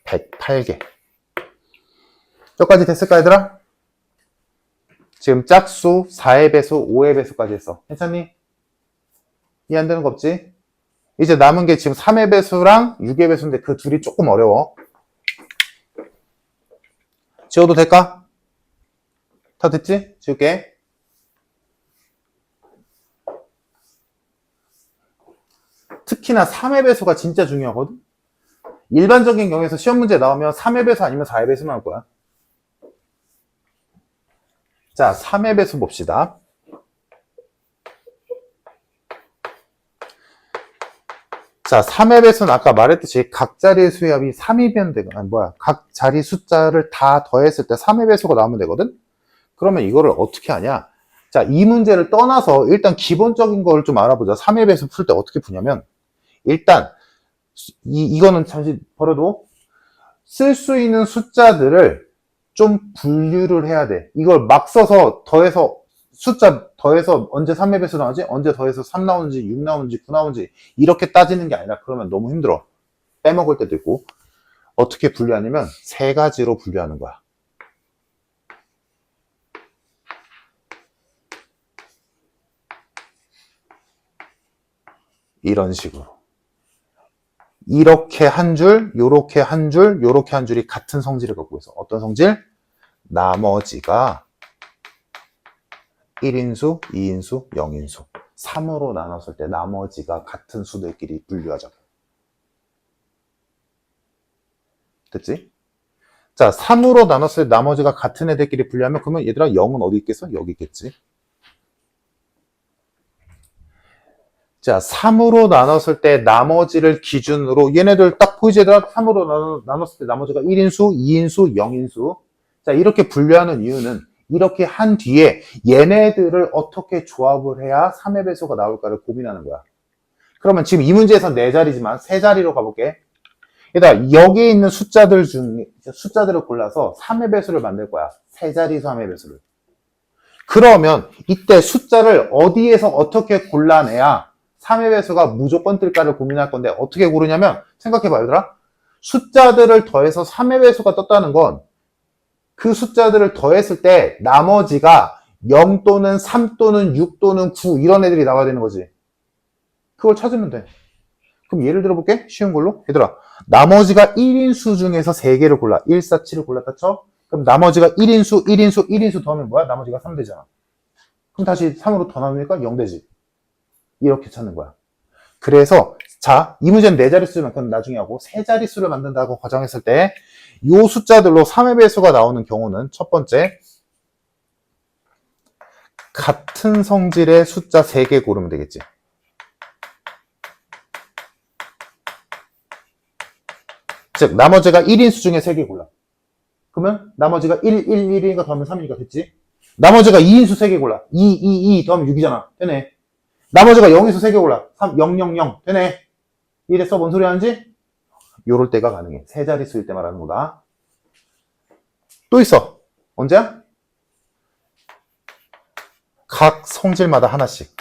108개. 여기까지 됐을까 얘들아? 지금 짝수 4의 배수, 5의 배수까지 했어. 괜찮니? 이해 안 되는 거 없지? 이제 남은 게 지금 3의 배수랑 6의 배수인데 그 둘이 조금 어려워. 지워도 될까? 다 됐지? 지울게. 특히나 3의 배수가 진짜 중요하거든? 일반적인 경우에서 시험 문제 나오면 3의 배수 아니면 4의 배수 나올 거야. 자, 3의 배수 봅시다. 자, 3의 배수는 아까 말했듯이 각 자리의 수합이 3이면 되거든. 각 자리 숫자를 다 더했을 때 3의 배수가 나오면 되거든? 그러면 이거를 어떻게 하냐? 자, 이 문제를 떠나서 일단 기본적인 걸 좀 알아보자. 3의 배수 풀 때 어떻게 푸냐면, 일단, 이거는 잠시 버려도, 쓸 수 있는 숫자들을 좀 분류를 해야 돼. 이걸 막 써서 더해서 숫자 더해서 언제 3의 배수 나오지? 언제 더해서 3 나오는지 6 나오는지 9 나오는지 이렇게 따지는 게 아니라 그러면 너무 힘들어. 빼먹을 때도 있고. 어떻게 분류하냐면 3가지로 분류하는 거야. 이런 식으로. 이렇게 한 줄, 요렇게 한 줄, 요렇게 한 줄이 같은 성질을 갖고 있어. 어떤 성질? 나머지가 1인수, 2인수, 0인수. 3으로 나눴을 때 나머지가 같은 수들끼리 분류하자고. 됐지? 자, 3으로 나눴을 때 나머지가 같은 애들끼리 분류하면 그러면 얘들아 0은 어디 있겠어? 여기 있겠지. 자, 3으로 나눴을 때 나머지를 기준으로 얘네들 딱 보이지 얘들아? 3으로 나눴을 때 나머지가 1인수, 2인수, 0인수. 자, 이렇게 분류하는 이유는 이렇게 한 뒤에 얘네들을 어떻게 조합을 해야 3의 배수가 나올까를 고민하는 거야. 그러면 지금 이 문제에서 4자리지만 3자리로 가볼게. 얘들아, 여기에 있는 숫자들을 골라서 3의 배수를 만들 거야. 3자리 3의 배수를. 그러면 이때 숫자를 어디에서 어떻게 골라내야 3의 배수가 무조건 뜰까를 고민할 건데 어떻게 고르냐면 생각해봐 얘들아. 숫자들을 더해서 3의 배수가 떴다는 건 그 숫자들을 더했을 때 나머지가 0 또는 3 또는 6 또는 9 이런 애들이 나와야 되는 거지. 그걸 찾으면 돼. 그럼 예를 들어볼게. 쉬운 걸로. 얘들아, 나머지가 1인수 중에서 3개를 골라. 1, 4, 7을 골랐다 쳐. 그럼 나머지가 1인수, 1인수, 1인수 더하면 뭐야? 나머지가 3 되잖아. 그럼 다시 3으로 더 나누니까 0 되지. 이렇게 찾는 거야. 그래서 자, 이 문제는 4자릿수면 그건 나중에 하고 3자릿수를 만든다고 가정했을 때 이 숫자들로 3의 배수가 나오는 경우는 첫 번째, 같은 성질의 숫자 3개 고르면 되겠지. 즉 나머지가 1인수 중에 3개 골라. 그러면 나머지가 1, 1, 1이니까 더하면 3이니까 됐지. 나머지가 2인수 3개 골라. 2, 2, 2 더하면 6이잖아. 되네. 나머지가 0인수 3개 골라. 3, 0, 0, 0 되네. 이랬어? 뭔 소리 하는지? 요럴 때가 가능해. 3자릿수일 때 말하는 거다. 또 있어. 언제야? 각 성질마다 하나씩.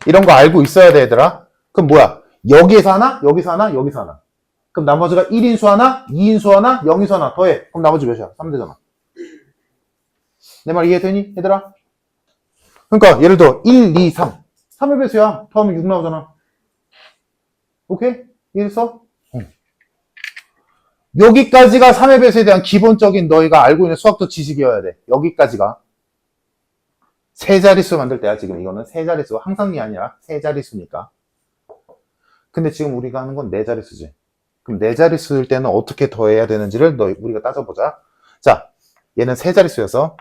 이런 거 알고 있어야 돼, 얘들아. 그럼 뭐야? 여기에서 하나, 여기서 하나, 여기서 하나. 그럼 나머지가 1인수 하나, 2인수 하나, 0인수 하나 더해. 그럼 나머지 몇이야? 3 되잖아. 내 말 이해되니, 얘들아? 그러니까 예를 들어 1, 2, 3. 3의 배수야. 더하면 6 나오잖아. 오케이? 이해했어? 여기까지가 3의 배수에 대한 기본적인 너희가 알고 있는 수학적 지식이어야 돼. 여기까지가. 세 자릿수 만들 때야. 지금 이거는 세 자릿수, 항상이 아니라 세 자릿수니까. 근데 지금 우리가 하는 건 네 자릿수지. 그럼 네 자릿수일 때는 어떻게 더해야 되는지를 우리가 따져보자. 자, 얘는 세 자릿수여서,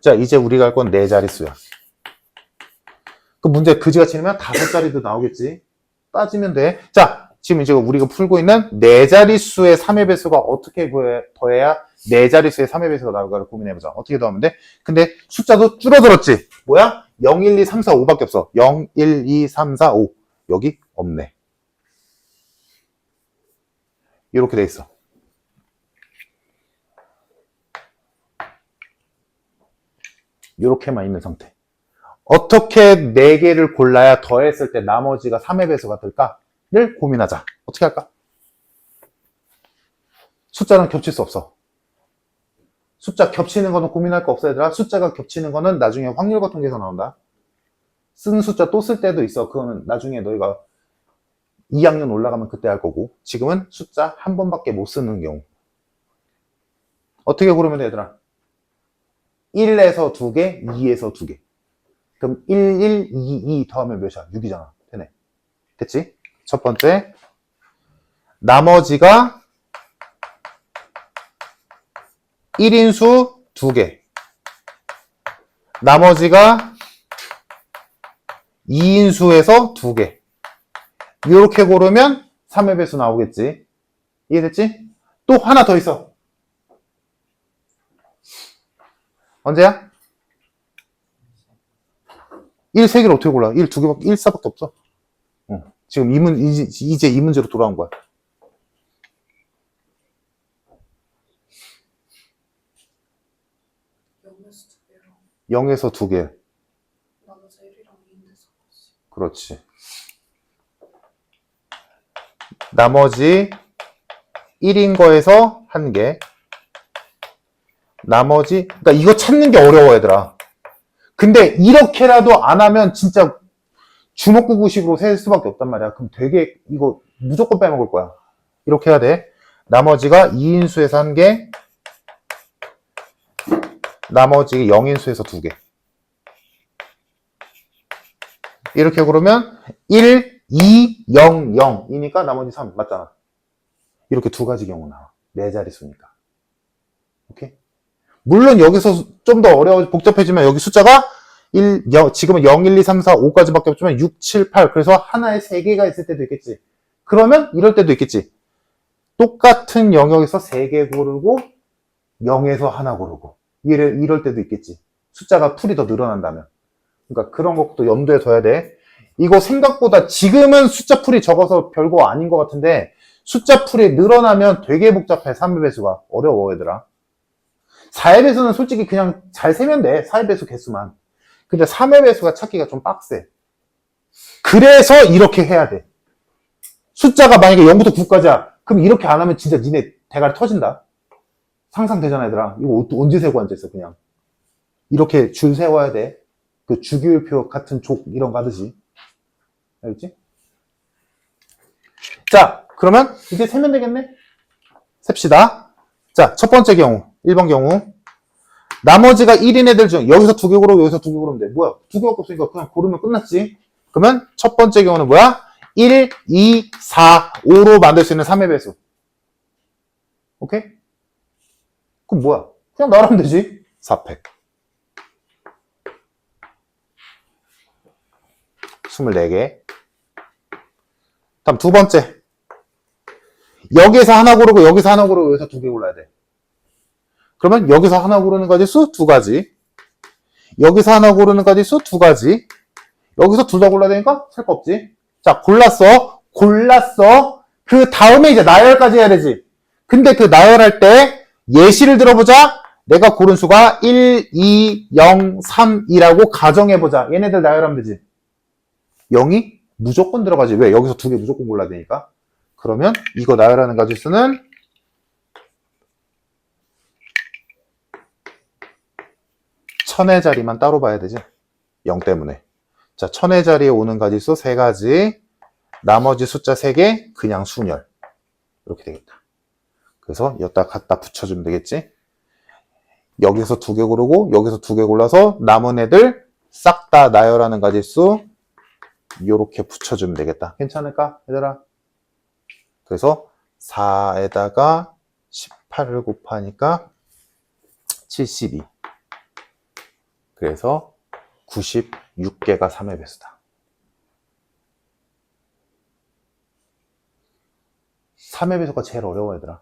자, 이제 우리가 할 건 네 자릿수야. 그 문제 그지같이 내면 다섯 자리도 나오겠지. 따지면 돼. 자, 지금 이제 우리가 풀고 있는 네 자릿수의 3의 배수가 어떻게 더해야 네 자릿수의 3의 배수가 나올까를 고민해보자. 어떻게 더하면 돼? 근데 숫자도 줄어들었지. 뭐야? 0, 1, 2, 3, 4, 5밖에 없어. 0, 1, 2, 3, 4, 5. 여기 없네. 이렇게 돼 있어. 이렇게만 있는 상태. 어떻게 4개를 골라야 더했을 때 나머지가 3의 배수가 될까를 고민하자. 어떻게 할까? 숫자는 겹칠 수 없어. 숫자 겹치는 거는 고민할 거 없어, 얘들아. 숫자가 겹치는 거는 나중에 확률과 통계에서 나온다. 쓴 숫자 또 쓸 때도 있어. 그거는 나중에 너희가 2학년 올라가면 그때 할 거고, 지금은 숫자 한 번밖에 못 쓰는 경우. 어떻게 고르면 돼, 얘들아? 1에서 2개, 2에서 2개. 그럼 1, 1, 2, 2 더하면 몇이야? 6이잖아. 되네. 됐지? 첫 번째. 나머지가 1인수 2개. 나머지가 2인수에서 2개. 이렇게 고르면 3의 배수 나오겠지. 이해됐지? 또 하나 더 있어. 언제야? 1, 3개를 어떻게 골라? 1, 2개밖에, 1, 4밖에 없어. 지금 이제 이 문제로 돌아온 거야. 영에서 0에서 두 개랑 2개. 나머지 1이랑 2인데 섞었지. 그렇지. 나머지 1인 거에서 1개. 나머지, 그러니까 이거 찾는 게 어려워, 얘들아. 근데 이렇게라도 안 하면 진짜 주먹구구식으로 셀 수밖에 없단 말이야. 그럼 되게 이거 무조건 빼먹을 거야. 이렇게 해야 돼. 나머지가 2인수에서 1개, 나머지 0인수에서 2개. 이렇게 그러면 1, 2, 0, 0이니까 나머지 3 맞잖아. 이렇게 두 가지 경우 나와. 네 자릿수니까. 오케이? 물론 여기서 좀 더 복잡해지면 여기 숫자가 지금은 0, 1, 2, 3, 4, 5까지밖에 없지만 6, 7, 8 그래서 하나에 3개가 있을 때도 있겠지. 그러면 이럴 때도 있겠지. 똑같은 영역에서 3개 고르고 0에서 하나 고르고 이럴 때도 있겠지. 숫자가 풀이 더 늘어난다면. 그러니까 그런 것도 염두에 둬야 돼. 이거 생각보다 지금은 숫자 풀이 적어서 별거 아닌 것 같은데 숫자 풀이 늘어나면 되게 복잡해. 3의 배수가. 어려워, 얘들아. 4의 배수는 솔직히 그냥 잘 세면 돼. 4의 배수 개수만. 근데 3의 배수가 찾기가 좀 빡세. 그래서 이렇게 해야 돼. 숫자가 만약에 0부터 9까지야. 그럼 이렇게 안 하면 진짜 니네 대가리 터진다. 상상되잖아, 얘들아. 이거 언제 세고 앉아있어, 그냥. 이렇게 줄 세워야 돼. 그 주기율표 같은 족 이런 거 하듯이. 알겠지? 자, 그러면 이제 세면 되겠네? 셉시다. 자, 첫 번째 경우. 1번 경우. 나머지가 1인 애들 중 여기서 2개 고르고 여기서 2개 고르면 돼. 뭐야? 2개밖에 없으니까 그냥 고르면 끝났지. 그러면 첫 번째 경우는 뭐야? 1, 2, 4, 5로 만들 수 있는 3의 배수. 오케이? 그럼 뭐야? 그냥 나가면 되지. 4팩. 24개. 다음 두 번째. 여기서 하나 고르고 여기서 하나 고르고 여기서 2개 골라야 돼. 그러면 여기서 하나 고르는 가지수 2가지. 여기서 하나 고르는 가지수 2가지. 여기서 둘 다 골라야 되니까 셀 거 없지. 자, 골랐어. 그 다음에 이제 나열까지 해야 되지. 근데 그 나열할 때 예시를 들어보자. 내가 고른 수가 1, 2, 0, 3이라고 가정해보자. 얘네들 나열하면 되지. 0이 무조건 들어가지. 왜? 여기서 2개 무조건 골라야 되니까. 그러면 이거 나열하는 가지수는 1000의 자리만 따로 봐야 되지. 0 때문에. 자, 1000의 자리에 오는 가지수 3가지. 나머지 숫자 3개 그냥 순열. 이렇게 되겠다. 그래서 여기다 갖다 붙여주면 되겠지. 여기서 2개 고르고 여기서 2개 골라서 남은 애들 싹 다 나열하는 가지수 요렇게 붙여주면 되겠다. 괜찮을까 얘들아? 그래서 4에다가 18을 곱하니까 72. 그래서 96개가 3의 배수다. 3의 배수가 제일 어려워 얘들아.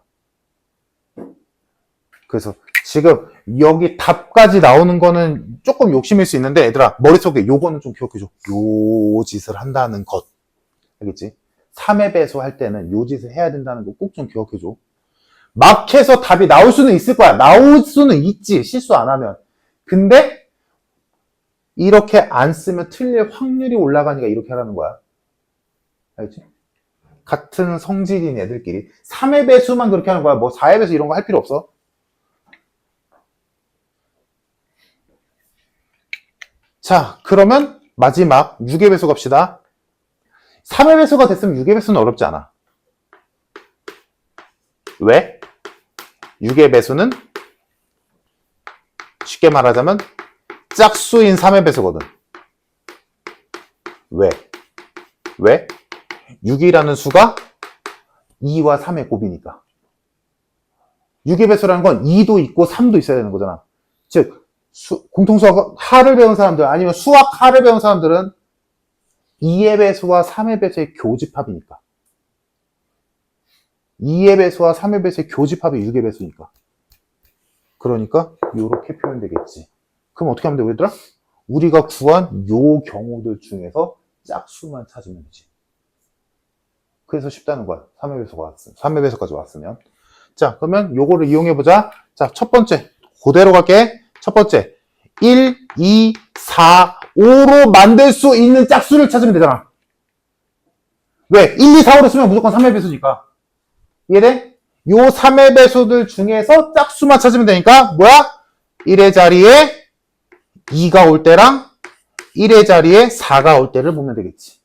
그래서 지금 여기 답까지 나오는 거는 조금 욕심일 수 있는데 얘들아 머릿속에 요거는 좀 기억해줘. 요 짓을 한다는 것. 알겠지? 3의 배수 할 때는 요 짓을 해야 된다는 거 꼭 좀 기억해줘. 막 해서 답이 나올 수는 있을 거야. 나올 수는 있지. 실수 안 하면. 근데 이렇게 안 쓰면 틀릴 확률이 올라가니까 이렇게 하라는 거야. 알겠지? 같은 성질인 애들끼리 3의 배수만 그렇게 하는 거야. 뭐 4의 배수 이런 거 할 필요 없어. 자, 그러면 마지막 6의 배수 갑시다. 3의 배수가 됐으면 6의 배수는 어렵지 않아. 왜? 6의 배수는 쉽게 말하자면 짝수인 3의 배수거든. 왜? 6이라는 수가 2와 3의 곱이니까. 6의 배수라는 건 2도 있고 3도 있어야 되는 거잖아. 즉 공통수학 하를 배운 사람들 아니면 수학 하를 배운 사람들은 2의 배수와 3의 배수의 교집합이니까. 2의 배수와 3의 배수의 교집합이 6의 배수니까. 그러니까 이렇게 표현되겠지. 그럼 어떻게 하면 돼, 얘들아? 우리가 구한 요 경우들 중에서 짝수만 찾으면 되지. 그래서 쉽다는 거야. 3의 배수가 왔으면. 3의 배수까지 왔으면. 자, 그러면 요거를 이용해보자. 자, 첫 번째. 그대로 갈게. 첫 번째. 1, 2, 4, 5로 만들 수 있는 짝수를 찾으면 되잖아. 왜? 1, 2, 4, 5로 쓰면 무조건 3의 배수니까. 이해돼? 요 3의 배수들 중에서 짝수만 찾으면 되니까 뭐야? 1의 자리에 2가 올 때랑 1의 자리에 4가 올 때를 보면 되겠지.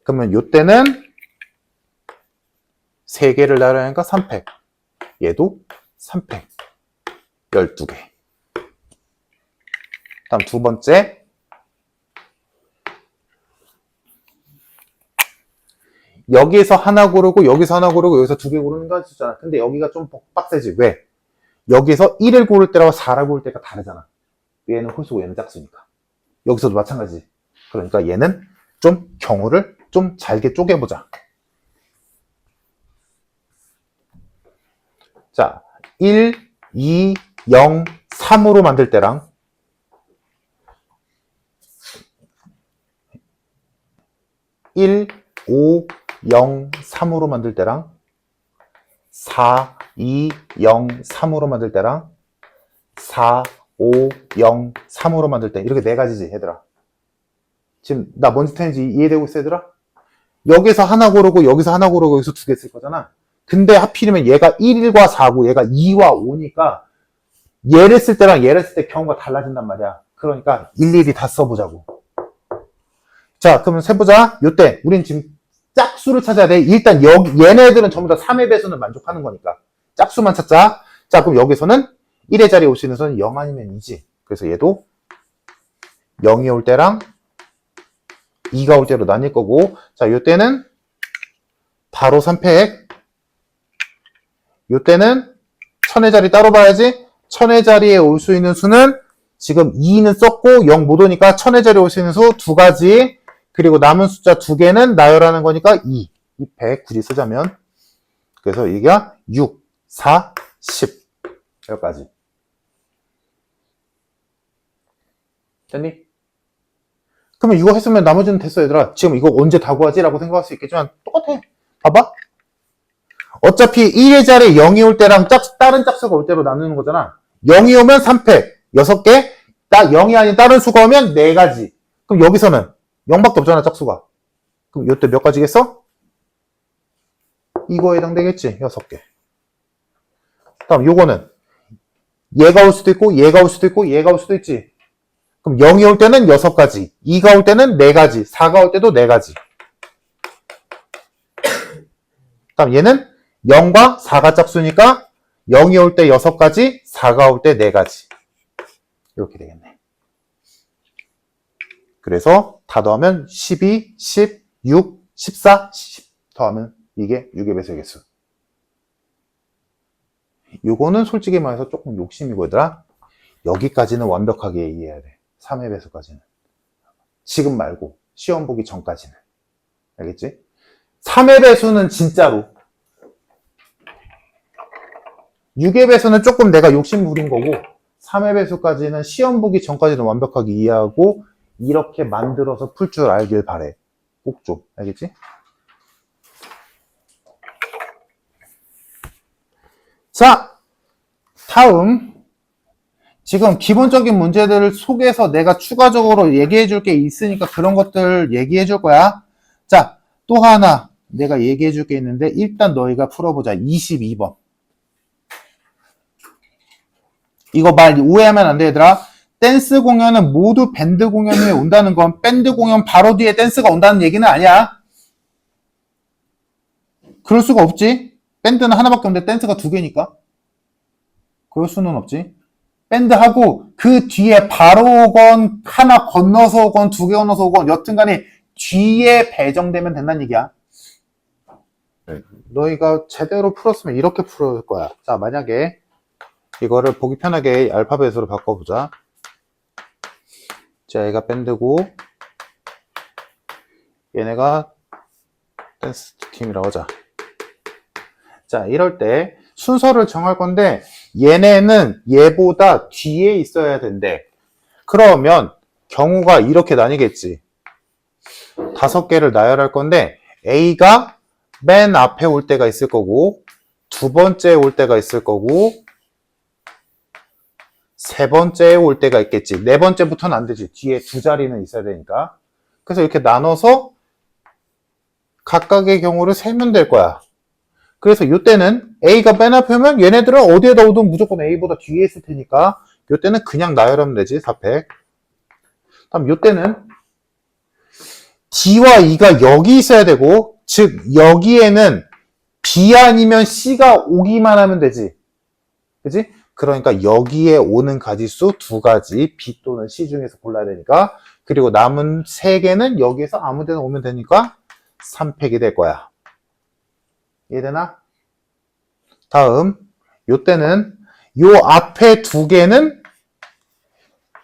그러면 요 때는 3개를 나열하니까 3팩. 얘도 3팩. 12개. 다음 두 번째. 여기에서 하나 고르고 여기서 하나 고르고 여기서 2개 고르는 거 있었잖아. 근데 여기가 좀 빡세지. 왜? 여기서 1을 고를 때랑 4를 고를 때가 다르잖아. 얘는 홀수고 얘는 짝수니까. 여기서도 마찬가지. 그러니까 얘는 좀 경우를 좀 잘게 쪼개보자. 자, 1, 2, 0, 3으로 만들 때랑 1, 5, 0, 3으로 만들 때랑 4, 2, 0, 3으로 만들 때랑 4, 5, 0, 3으로 만들 때 이렇게 네 가지지 얘들아. 지금 나 뭔 뜻인지 이해되고 있어 얘들아? 여기서 하나 고르고 여기서 하나 고르고 여기서 2개 쓸 거잖아. 근데 하필이면 얘가 1과 4고 얘가 2와 5니까 얘를 쓸 때랑 얘를 쓸 때 경우가 달라진단 말이야. 그러니까 일일이 다 써보자고. 자, 그러면 세보자. 요때 우린 지금 짝수를 찾아야 돼. 일단 여기 얘네들은 전부 다 3의 배수는 만족하는 거니까 짝수만 찾자. 자, 그럼 여기서는 1의 자리에 올 수 있는 수는 0 아니면 2지. 그래서 얘도 0이 올 때랑 2가 올 때로 나뉠 거고, 자, 요때는 바로 3팩. 요때는 1000의 자리 따로 봐야지. 1000의 자리에 올 수 있는 수는 지금 2는 썼고 0 못 오니까 1000의 자리에 올 수 있는 수 2가지. 그리고 남은 숫자 2개는 나열하는 거니까 2. 100 굳이 쓰자면. 그래서 이게 6, 4, 10. 여기까지. 됐니? 그러면 이거 했으면 나머지는 됐어 얘들아. 지금 이거 언제 다 구하지? 라고 생각할 수 있겠지만 똑같아. 봐봐. 어차피 1의 자리에 0이 올 때랑 다른 짝수가 올 때로 나누는 거잖아. 0이 오면 3팩 6개, 0이 아닌 다른 수가 오면 4가지. 그럼 여기서는 0밖에 없잖아 짝수가. 그럼 이때 몇 가지겠어? 이거에 해당되겠지. 6개. 다음 요거는 얘가 올 수도 있고 얘가 올 수도 있고 얘가 올 수도 있지. 그럼 0이 올 때는 6가지, 2가 올 때는 4가지, 4가 올 때도 4가지. 다음 얘는 0과 4가 짝수니까 0이 올 때 6가지, 4가 올 때 4가지. 이렇게 되겠네. 그래서 다 더하면 12, 10, 6, 14, 10 더하면 이게 6의 배수의 개수. 요거는 솔직히 말해서 조금 욕심이고 얘들아. 여기까지는 완벽하게 이해해야 돼. 3의 배수까지는. 지금 말고 시험 보기 전까지는. 알겠지? 3의 배수는 진짜로. 6의 배수는 조금 내가 욕심 부린 거고 3의 배수까지는 시험 보기 전까지는 완벽하게 이해하고 이렇게 만들어서 풀 줄 알길 바래. 꼭 좀. 알겠지? 자, 다음. 지금 기본적인 문제들을 속에서 내가 추가적으로 얘기해 줄 게 있으니까 그런 것들 얘기해 줄 거야. 자, 또 하나 내가 얘기해 줄 게 있는데 일단 너희가 풀어보자. 22번. 이거 말 오해하면 안 돼, 얘들아. 댄스 공연은 모두 밴드 공연 후에 온다는 건 밴드 공연 바로 뒤에 댄스가 온다는 얘기는 아니야. 그럴 수가 없지. 밴드는 하나밖에 없는데 댄스가 2개니까. 그럴 수는 없지. 밴드하고 그 뒤에 바로 오건 하나 건너서 오건 2개 건너서 오건 여튼간에 뒤에 배정되면 된다는 얘기야. 너희가 제대로 풀었으면 이렇게 풀을 거야. 자, 만약에 이거를 보기 편하게 알파벳으로 바꿔보자. 자, 얘가 밴드고 얘네가 댄스 팀이라고 하자. 자, 이럴 때 순서를 정할 건데 얘네는 얘보다 뒤에 있어야 된대. 그러면 경우가 이렇게 나뉘겠지. 5개를 나열할 건데 A가 맨 앞에 올 때가 있을 거고 2번째에 올 때가 있을 거고 3번째에 올 때가 있겠지. 4번째부터는 안 되지. 뒤에 2자리는 있어야 되니까. 그래서 이렇게 나눠서 각각의 경우를 세면 될 거야. 그래서 이때는 A가 맨 앞에 오면 얘네들은 어디에다 오든 무조건 A보다 뒤에 있을 테니까 이때는 그냥 나열하면 되지. 4팩. 다음 이때는 D와 E가 여기 있어야 되고 즉 여기에는 B 아니면 C가 오기만 하면 되지. 그치? 그러니까 여기에 오는 가지수 2가지 B 또는 C 중에서 골라야 되니까 그리고 남은 3개는 여기에서 아무 데나 오면 되니까 3팩이 될 거야. 이해되나? 다음 요때는 요 앞에 2개는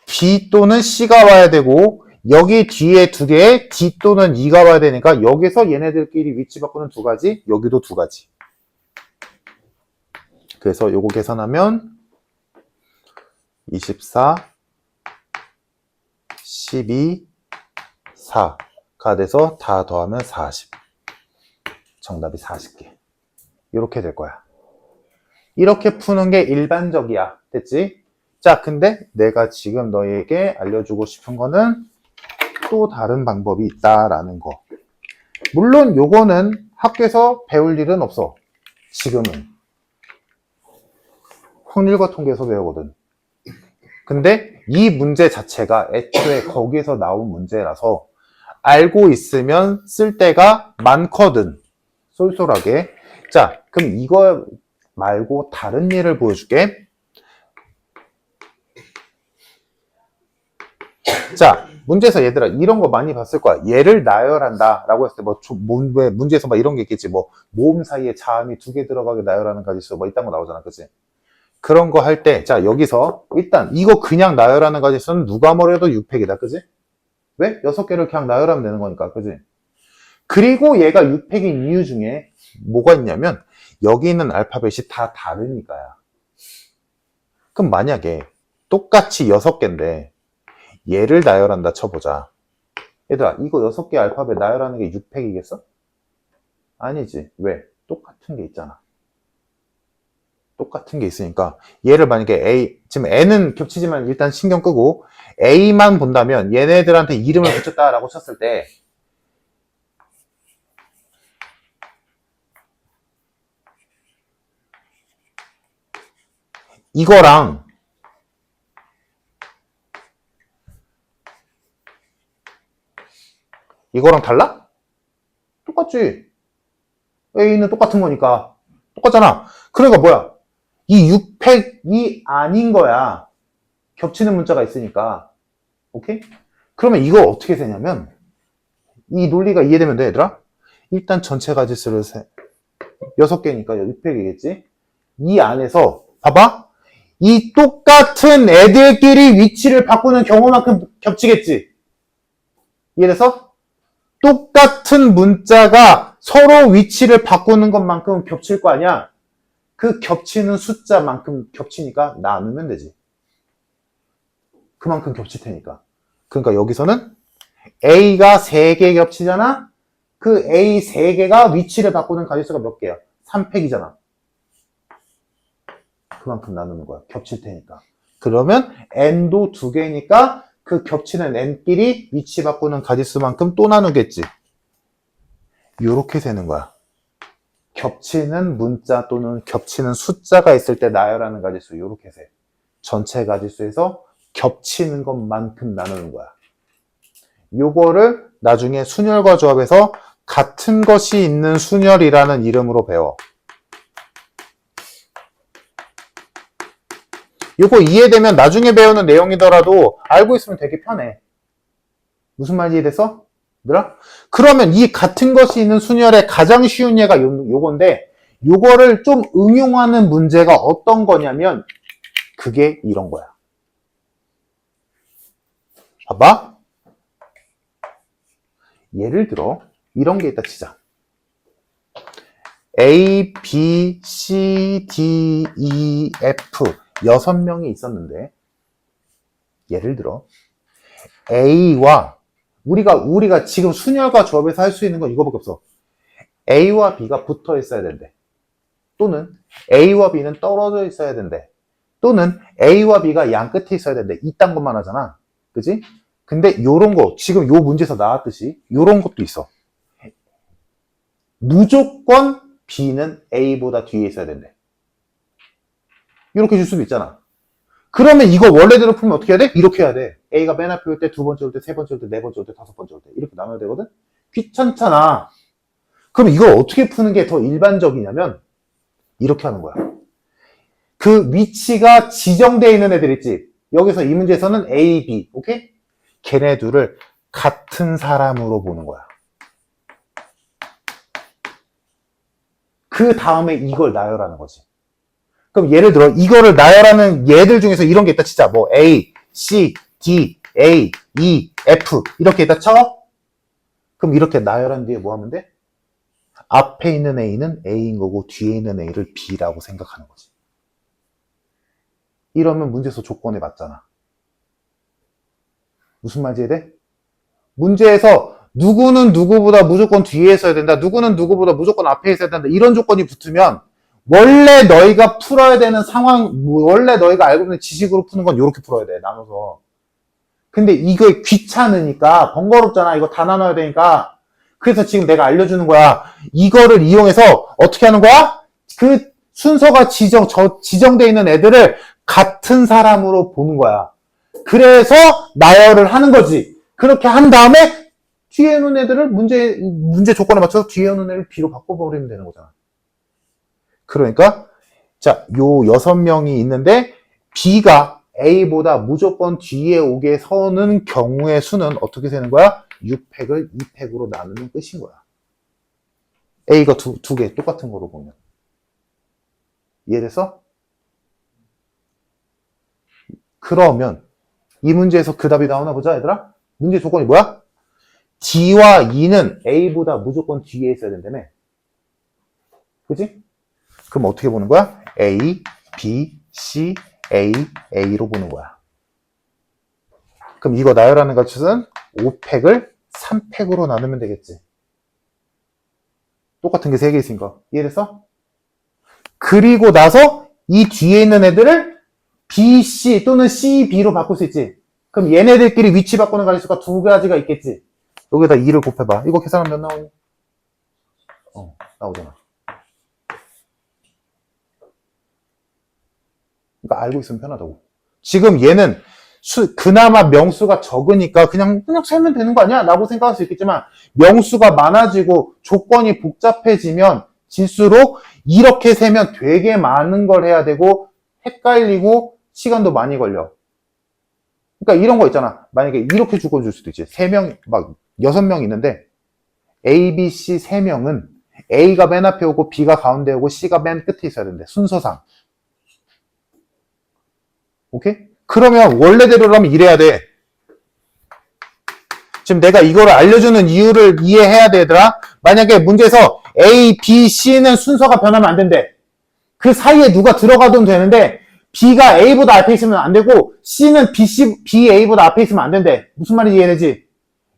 B 또는 C가 와야 되고 여기 뒤에 2개에 D 또는 E가 와야 되니까 여기서 얘네들끼리 위치 바꾸는 2가지 여기도 2가지. 그래서 요거 계산하면 24, 12, 4가 돼서 다 더하면 40. 정답이 40개. 이렇게 될 거야. 이렇게 푸는 게 일반적이야. 됐지? 자, 근데 내가 지금 너에게 알려주고 싶은 거는 또 다른 방법이 있다라는 거. 물론 요거는 학교에서 배울 일은 없어. 지금은. 확률과 통계에서 배우거든. 근데 이 문제 자체가 애초에 거기에서 나온 문제라서 알고 있으면 쓸 때가 많거든. 쏠쏠하게. 자, 그럼 이거 말고 다른 예를 보여줄게. 자, 문제에서 얘들아 이런 거 많이 봤을 거야. 얘를 나열한다 라고 했을 때 문제에서 막 이런 게 있겠지. 모음 사이에 자음이 2개 들어가게 나열하는 가지수 이딴 거 나오잖아. 그치? 그런 거 할 때, 자, 여기서 일단 이거 그냥 나열하는 가지수는 누가 뭐래도 6팩이다. 그지? 왜? 6개를 그냥 나열하면 되는 거니까. 그지? 그리고 얘가 6팩인 이유 중에 뭐가 있냐면 여기 있는 알파벳이 다 다르니까야. 그럼 만약에 똑같이 6개인데 얘를 나열한다 쳐보자. 얘들아, 이거 6개 알파벳 나열하는 게 6팩이겠어? 아니지. 왜? 똑같은 게 있잖아. 똑같은 게 있으니까 얘를 만약에 A, 지금 N은 겹치지만 일단 신경 끄고 A만 본다면 얘네들한테 이름을 붙였다라고 쳤을 때 이거랑 이거랑 달라? 똑같지. A는 똑같은 거니까 똑같잖아. 그러니까 뭐야? 이 600이 아닌 거야. 겹치는 문자가 있으니까. 오케이? 그러면 이거 어떻게 되냐면 이 논리가 이해되면 돼, 얘들아? 일단 전체 가지수를 6개니까 600이겠지? 이 안에서 봐봐. 이 똑같은 애들끼리 위치를 바꾸는 경우만큼 겹치겠지? 이해돼서? 똑같은 문자가 서로 위치를 바꾸는 것만큼 겹칠 거 아니야? 그 겹치는 숫자만큼 겹치니까 나누면 되지. 그만큼 겹칠 테니까. 그러니까 여기서는 A가 3개 겹치잖아? 그 A 3개가 위치를 바꾸는 가지수가 몇 개야? 3팩이잖아. 그만큼 나누는 거야. 겹칠 테니까. 그러면 N도 2개니까 그 겹치는 N끼리 위치 바꾸는 가지수만큼 또 나누겠지. 요렇게 되는 거야. 겹치는 문자 또는 겹치는 숫자가 있을 때 나열하는 가지수 요렇게 돼. 전체 가지수에서 겹치는 것만큼 나누는 거야. 요거를 나중에 순열과 조합에서 같은 것이 있는 순열이라는 이름으로 배워. 요거 이해되면 나중에 배우는 내용이더라도 알고 있으면 되게 편해. 무슨 말인지 이해됐어? 얘들아? 그러면 이 같은 것이 있는 순열의 가장 쉬운 예가 요건데 요거를 좀 응용하는 문제가 어떤 거냐면 그게 이런 거야. 봐봐. 예를 들어 이런 게 있다 치자. A, B, C, D, E, F 6명이 있었는데 예를 들어 A와 우리가 지금 순열과 조합에서 할 수 있는 건 이거밖에 없어. A와 B가 붙어 있어야 된대. 또는 A와 B는 떨어져 있어야 된대. 또는 A와 B가 양 끝에 있어야 된대. 이딴 것만 하잖아. 그지? 근데 요런 거 지금 요 문제에서 나왔듯이 요런 것도 있어. 무조건 B는 A보다 뒤에 있어야 된대. 이렇게 줄 수도 있잖아. 그러면 이거 원래대로 풀면 어떻게 해야 돼? 이렇게 해야 돼. A가 맨 앞에 올 때, 두 번째 올 때, 세 번째 올 때, 네 번째 올 때, 다섯 번째 올 때. 이렇게 나눠야 되거든? 귀찮잖아. 그럼 이걸 어떻게 푸는 게 더 일반적이냐면, 이렇게 하는 거야. 그 위치가 지정되어 있는 애들 있지? 여기서 이 문제에서는 A, B, 오케이? 걔네 둘을 같은 사람으로 보는 거야. 그 다음에 이걸 나열하는 거지. 그럼 예를 들어 이거를 나열하는 얘들 중에서 이런 게 있다 치자. 뭐 A, C, D, A, E, F 이렇게 있다 쳐. 그럼 이렇게 나열한 뒤에 뭐 하면 돼? 앞에 있는 A는 A인 거고 뒤에 있는 A를 B라고 생각하는 거지. 이러면 문제에서 조건에 맞잖아. 무슨 말인지 이해돼? 문제에서 누구는 누구보다 무조건 뒤에 있어야 된다. 누구는 누구보다 무조건 앞에 있어야 된다. 이런 조건이 붙으면 원래 너희가 풀어야 되는 상황, 원래 너희가 알고 있는 지식으로 푸는 건 이렇게 풀어야 돼. 나눠서. 근데 이거 귀찮으니까 번거롭잖아. 이거 다 나눠야 되니까. 그래서 지금 내가 알려주는 거야. 이거를 이용해서 어떻게 하는 거야? 그 순서가 지정되어 있는 애들을 같은 사람으로 보는 거야. 그래서 나열을 하는 거지. 그렇게 한 다음에 뒤에 오는 애들을 문제 조건에 맞춰서 뒤에 오는 애를 B로 바꿔버리면 되는 거잖아. 그러니까 자, 요 6명이 있는데 B가 A보다 무조건 뒤에 오게 서는 경우의 수는 어떻게 되는 거야? 6팩을 2팩으로 나누면 끝인 거야. A가 두 개 똑같은 거로 보면. 이해됐어? 그러면 이 문제에서 그 답이 나오나 보자, 얘들아. 문제 조건이 뭐야? D와 E는 A보다 무조건 뒤에 있어야 된다며. 그치? 그럼 어떻게 보는 거야? A, B, C, A, A로 보는 거야. 그럼 이거 나열하는 가치는 5팩을 3팩으로 나누면 되겠지. 똑같은 게 3개 있으니까. 이해됐어? 그리고 나서 이 뒤에 있는 애들을 B, C 또는 C, B로 바꿀 수 있지. 그럼 얘네들끼리 위치 바꾸는 가지수가 2가지가 있겠지. 여기다 2를 곱해봐. 이거 계산하면 몇 나오니? 나오잖아. 그러니까 알고 있으면 편하다고. 지금 얘는 그나마 명수가 적으니까 그냥 세면 되는 거 아니야? 라고 생각할 수 있겠지만 명수가 많아지고 조건이 복잡해지면 질수록 이렇게 세면 되게 많은 걸 해야 되고 헷갈리고 시간도 많이 걸려. 그러니까 이런 거 있잖아. 만약에 이렇게 죽어줄 수도 있지. 3명, 막 6명 있는데 A, B, C 3명은 A가 맨 앞에 오고 B가 가운데 오고 C가 맨 끝에 있어야 된대. 순서상. 오케이? 그러면 원래대로라면 이래야 돼. 지금 내가 이거를 알려주는 이유를 이해해야 되더라. 만약에 문제에서 A, B, C는 순서가 변하면 안 된대. 그 사이에 누가 들어가도 되는데 B가 A보다 앞에 있으면 안 되고 C는 B, A보다 앞에 있으면 안 된대. 무슨 말인지 이해되지?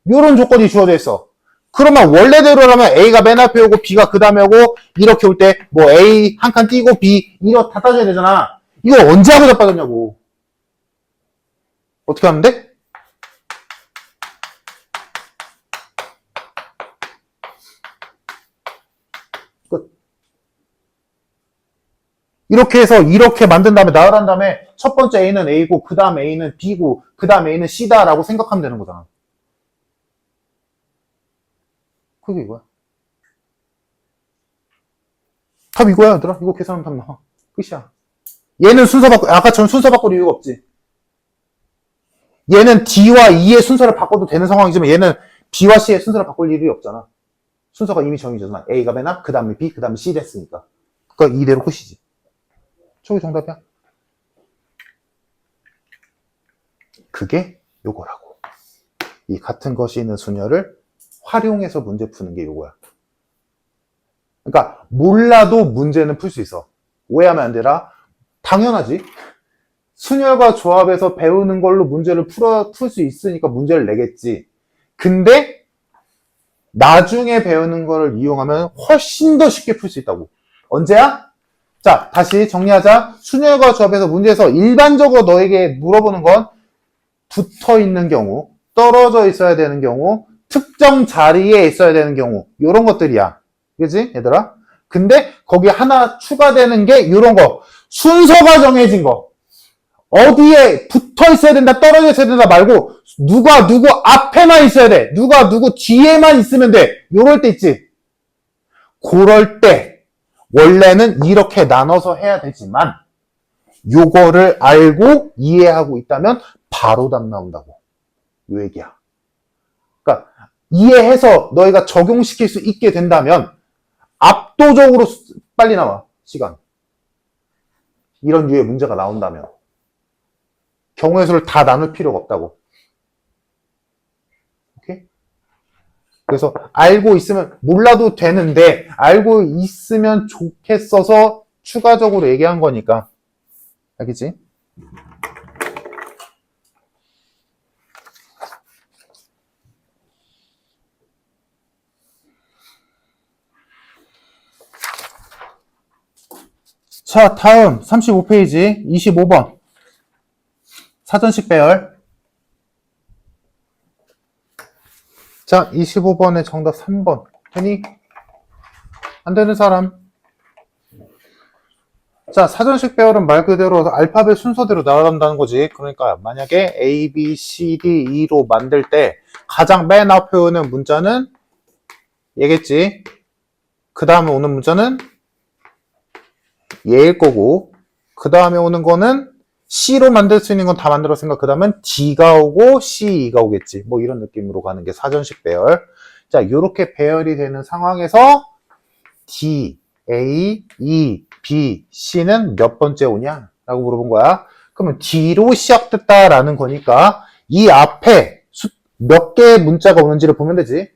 이런 조건이 주어져 있어. 그러면 원래대로라면 A가 맨 앞에 오고 B가 그 다음에 오고 이렇게 올 때 뭐 A 한 칸 띄고 B 이거 다 따져야 되잖아. 이거 언제 하고 자빠졌냐고. 어떻게 하면 돼? 끝. 이렇게 해서 이렇게 만든 다음에 나열한 다음에 첫 번째 A는 A고 그 다음 A는 B고 그 다음 A는 C다라고 생각하면 되는 거잖아. 그게 이거야. 답 이거야, 얘들아. 이거 계산하면 답 나와. 끝이야. 얘는 순서 바꿔, 아까처럼 순서 바꿀 이유가 없지. 얘는 D와 E의 순서를 바꿔도 되는 상황이지만 얘는 B와 C의 순서를 바꿀 일이 없잖아. 순서가 이미 정해졌잖아. A가 맨 앞, 그 다음에 B, 그 다음에 C 됐으니까. 그러니까 이대로 끝이지. 저게 정답이야. 그게 요거라고. 이 같은 것이 있는 수녀를 활용해서 문제 푸는 게 요거야. 그러니까 몰라도 문제는 풀 수 있어. 오해하면 안 되라. 당연하지. 순열과 조합에서 배우는 걸로 문제를 풀 수 있으니까 문제를 내겠지. 근데 나중에 배우는 거를 이용하면 훨씬 더 쉽게 풀 수 있다고. 언제야? 자, 다시 정리하자. 순열과 조합에서 문제에서 일반적으로 너에게 물어보는 건 붙어 있는 경우, 떨어져 있어야 되는 경우, 특정 자리에 있어야 되는 경우, 요런 것들이야. 그지? 얘들아? 근데 거기 하나 추가되는 게 요런 거. 순서가 정해진 거. 어디에 붙어 있어야 된다, 떨어져 있어야 된다 말고 누가 누구 앞에만 있어야 돼. 누가 누구 뒤에만 있으면 돼. 요럴 때 있지. 그럴 때 원래는 이렇게 나눠서 해야 되지만 요거를 알고 이해하고 있다면 바로 답 나온다고. 요 얘기야. 그러니까 이해해서 너희가 적용시킬 수 있게 된다면 압도적으로 빨리 나와. 시간. 이런 류의 문제가 나온다면. 경우의 수를 다 나눌 필요가 없다고. 오케이? 그래서 알고 있으면 몰라도 되는데 알고 있으면 좋겠어서 추가적으로 얘기한 거니까. 알겠지? 자, 다음 35페이지 25번. 사전식 배열. 자, 25번의 정답 3번. 되니? 안 되는 사람? 자, 사전식 배열은 말 그대로 알파벳 순서대로 나간다는 거지. 그러니까 만약에 A, B, C, D, E로 만들 때 가장 맨 앞에 오는 문자는 얘겠지. 그 다음에 오는 문자는 얘일 거고, 그 다음에 오는 거는 C로 만들 수 있는 건 다 만들었으니까 그 다음엔 D가 오고 C, E가 오겠지. 뭐 이런 느낌으로 가는 게 사전식 배열. 자, 요렇게 배열이 되는 상황에서 D, A, E, B, C는 몇 번째 오냐? 라고 물어본 거야. 그러면 D로 시작됐다라는 거니까 이 앞에 몇 개의 문자가 오는지를 보면 되지.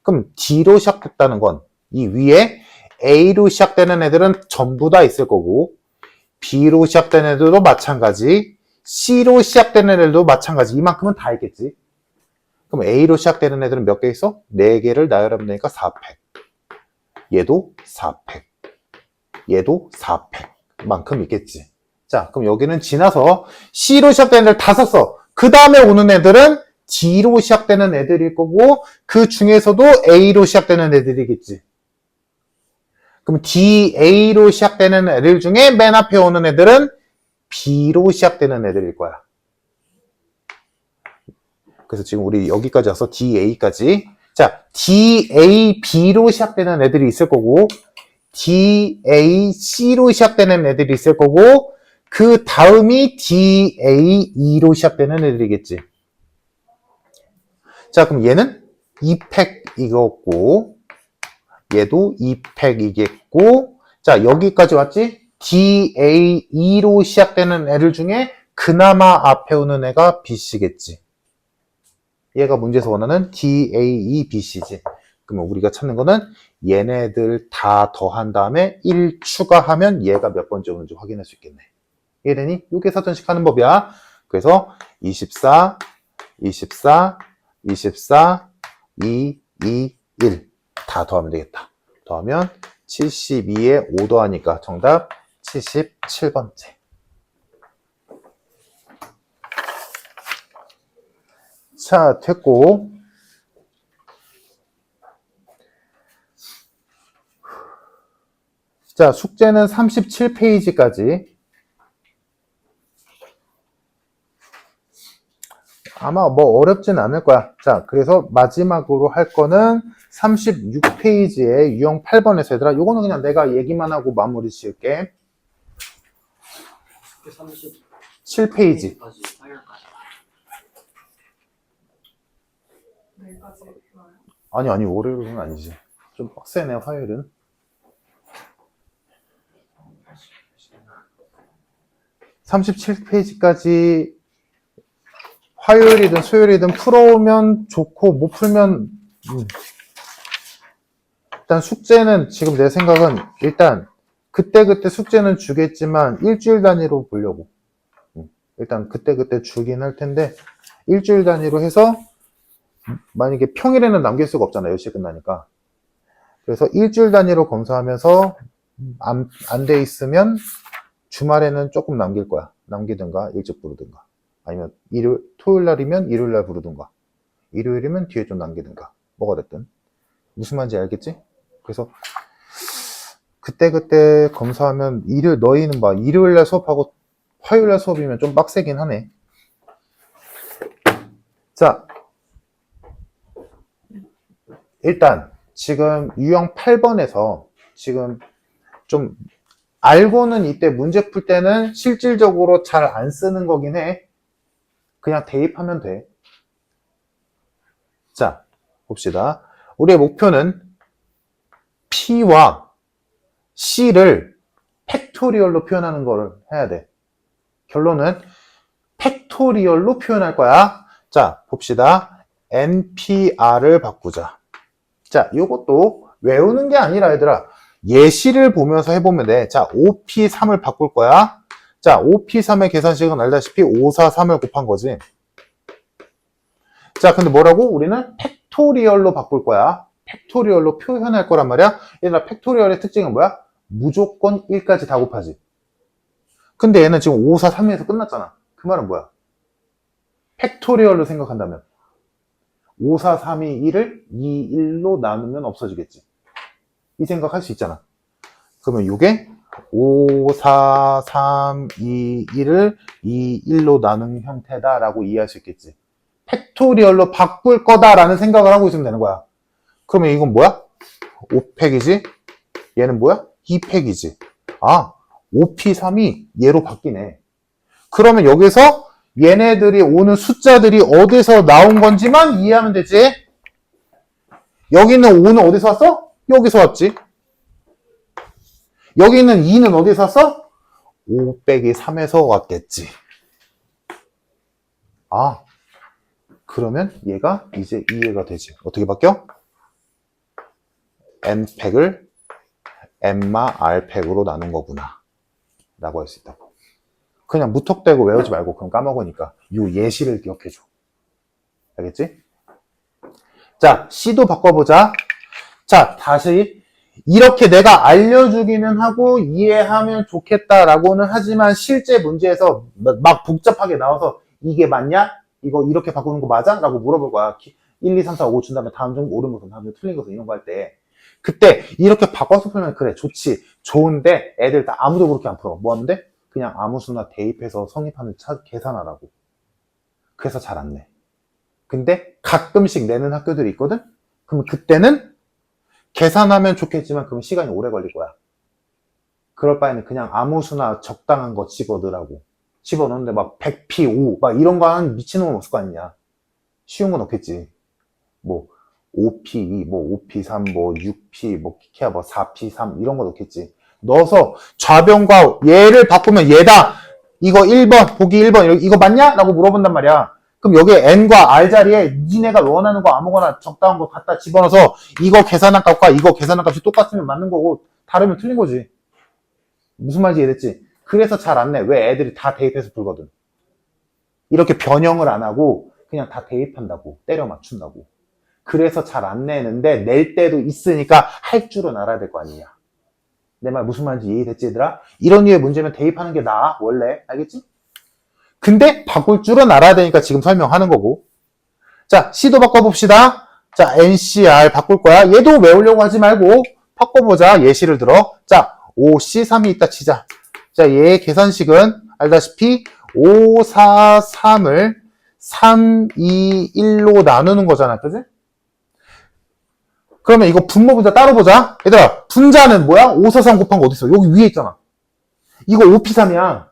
그럼 D로 시작됐다는 건 이 위에 A로 시작되는 애들은 전부 다 있을 거고 B로 시작되는 애들도 마찬가지, C로 시작되는 애들도 마찬가지. 이만큼은 다 있겠지. 그럼 A로 시작되는 애들은 몇 개 있어? 4개를 나열하면 되니까 4팩. 얘도 4팩. 얘도 4팩. 만큼 있겠지. 자, 그럼 여기는 지나서 C로 시작되는 애들 다 썼어. 그 다음에 오는 애들은 D로 시작되는 애들일 거고 그 중에서도 A로 시작되는 애들이겠지. 그럼 D, A로 시작되는 애들 중에 맨 앞에 오는 애들은 B로 시작되는 애들일 거야. 그래서 지금 우리 여기까지 와서 D, A까지. 자, D, A, B로 시작되는 애들이 있을 거고 DAC로 시작되는 애들이 있을 거고 그 다음이 DAE로 시작되는 애들이겠지. 자, 그럼 얘는 2팩 이거고 얘도 2팩이겠고 자, 여기까지 왔지? DAE로 시작되는 애들 중에 그나마 앞에 오는 애가 BC겠지. 얘가 문제에서 원하는 DAE, BC지. 그러면 우리가 찾는 거는 얘네들 다 더한 다음에 1 추가하면 얘가 몇 번째 오는지 확인할 수 있겠네. 이해되니? 요게 사전식 하는 법이야. 그래서 24, 24, 24, 2, 2, 1 다 더하면 되겠다. 더하면 72에 5 더하니까 정답 77번째. 자, 됐고. 자, 숙제는 37페이지까지. 아마 뭐 어렵진 않을 거야. 자, 그래서 마지막으로 할 거는 36페이지에 유형 8번에서 얘들아, 요거는 그냥 내가 얘기만 하고 마무리 지을게. 7페이지. 내일까지 해봐요. 아니, 월요일은 아니지. 좀 빡세네, 화요일은. 37페이지까지 화요일이든 수요일이든 풀어오면 좋고, 못 풀면, 일단 숙제는 지금 내 생각은 일단 그때그때 숙제는 주겠지만 일주일 단위로 보려고. 일단 그때그때 주긴 할 텐데, 일주일 단위로 해서 만약에 평일에는 남길 수가 없잖아. 10시에 끝나니까. 그래서 일주일 단위로 검사하면서 안 돼 있으면 주말에는 조금 남길 거야. 남기든가 일찍 부르든가. 아니면 토요일 날이면 일요일 날 부르든가. 일요일이면 뒤에 좀 남기든가. 뭐가 됐든. 무슨 말인지 알겠지? 그래서 그때그때 검사하면 너희는 봐. 일요일 날 수업하고 화요일 날 수업이면 좀 빡세긴 하네. 자, 일단 지금 유형 8번에서 지금 좀 알고는 이때 문제 풀 때는 실질적으로 잘 안 쓰는 거긴 해. 그냥 대입하면 돼. 자, 봅시다. 우리의 목표는 P와 C를 팩토리얼로 표현하는 거를 해야 돼. 결론은 팩토리얼로 표현할 거야. 자, 봅시다. NPR을 바꾸자. 자, 이것도 외우는 게 아니라 얘들아, 예시를 보면서 해보면 돼. 자, 5P3을 바꿀 거야. 자, 5P3의 계산식은 알다시피 5, 4, 3을 곱한 거지. 자, 근데 뭐라고? 우리는 팩토리얼로 바꿀 거야. 팩토리얼로 표현할 거란 말이야. 얘들아, 팩토리얼의 특징은 뭐야? 무조건 1까지 다 곱하지. 근데 얘는 지금 5, 4, 3에서 끝났잖아. 그 말은 뭐야? 팩토리얼로 생각한다면 5, 4, 3이 1을 2, 1로 나누면 없어지겠지. 이 생각할 수 있잖아. 그러면 이게 5, 4, 3, 2, 1을 2, 1로 나눈 형태다라고 이해할 수 있겠지. 팩토리얼로 바꿀 거다라는 생각을 하고 있으면 되는 거야. 그러면 이건 뭐야? 5팩이지? 얘는 뭐야? 2팩이지. 아, 5P3이 얘로 바뀌네. 그러면 여기서 얘네들이 오는 숫자들이 어디서 나온 건지만 이해하면 되지. 여기 있는 5는 어디서 왔어? 여기서 왔지. 여기 있는 2는 어디서 왔어? 5 빼기 3에서 왔겠지. 아, 그러면 얘가 이제 이해가 되지. 어떻게 바뀌어? N팩을 N마 R팩으로 나눈 거구나 라고 할 수 있다고. 그냥 무턱대고 외우지 말고 그럼 까먹으니까 이 예시를 기억해줘. 알겠지? 자, C도 바꿔보자. 자, 다시 이렇게 내가 알려주기는 하고 이해하면 좋겠다라고는 하지만 실제 문제에서 막 복잡하게 나와서 이게 맞냐? 이거 이렇게 바꾸는 거 맞아? 라고 물어볼 거야. 1, 2, 3, 4, 5 준 다음에 다음 중 옳은 것은 다음 중 틀린 것은 이런 거 할 때 그때 이렇게 바꿔서 풀면 그래 좋지 좋은데 애들 다 아무도 그렇게 안 풀어. 뭐 하는데? 그냥 아무 수나 대입해서 성립하는 계산하라고. 그래서 잘 안 내. 근데 가끔씩 내는 학교들이 있거든? 그럼 그때는 계산하면 좋겠지만 그럼 시간이 오래 걸릴 거야. 그럴 바에는 그냥 아무 수나 적당한 거 집어넣으라고. 집어넣는데 막 100p 5, 막 이런 거 하는 미친놈은 없을 거 아니냐. 쉬운 건 없겠지. 뭐 5p 2, 뭐 5p 3, 뭐 6p, 뭐 키키야 뭐 4p 3 이런 거 넣겠지. 넣어서 좌변과 얘를 바꾸면 얘다. 이거 1번, 보기 1번 이거 맞냐? 라고 물어본단 말이야. 그럼 여기에 n과 r 자리에 니네가 원하는 거 아무거나 적당한 거 갖다 집어넣어서 이거 계산한 값과 이거 계산한 값이 똑같으면 맞는 거고 다르면 틀린 거지. 무슨 말인지 이해됐지? 그래서 잘 안 내. 왜 애들이 다 대입해서 풀거든. 이렇게 변형을 안 하고 그냥 다 대입한다고. 때려 맞춘다고. 그래서 잘 안 내는데 낼 때도 있으니까 할 줄은 알아야 될 거 아니냐. 내 말 무슨 말인지 이해됐지 얘들아? 이런 류의 문제면 대입하는 게 나아 원래. 알겠지? 근데 바꿀 줄은 알아야 되니까 지금 설명하는 거고. 자, C도 바꿔봅시다. 자, NCR 바꿀 거야. 얘도 외우려고 하지 말고 바꿔보자. 예시를 들어. 자, 5C3이 있다 치자. 자, 얘의 계산식은 알다시피 5, 4, 3을 3, 2, 1로 나누는 거잖아. 그지? 그러면 이거 분모 분자 따로 보자. 얘들아, 분자는 뭐야? 5, 4, 3 곱한 거 어디 있어? 여기 위에 있잖아. 이거 5P3이야.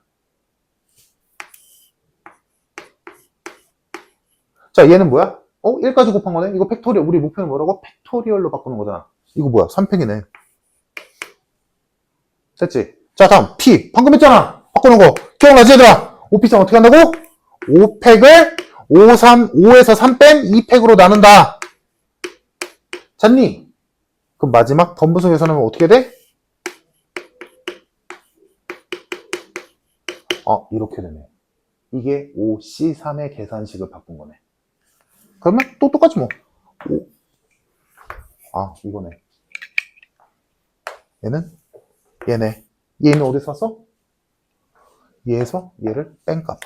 자, 얘는 뭐야? 1까지 곱한 거네? 이거 팩토리얼. 우리 목표는 뭐라고? 팩토리얼로 바꾸는 거잖아. 이거 뭐야? 3팩이네. 됐지? 자, 다음 P. 방금 했잖아. 바꾸는 거. 기억나지 얘들아? 5P3 어떻게 한다고? 5팩을 5에서 3 뺀 2팩으로 나눈다. 잤니? 그럼 마지막 덤부수 계산하면 어떻게 돼? 이렇게 되네. 이게 5C3의 계산식을 바꾼 거네. 그러면 또 똑같지 뭐. 이거네. 얘네. 얘는 어디서 왔어? 얘에서 얘를 뺀 값.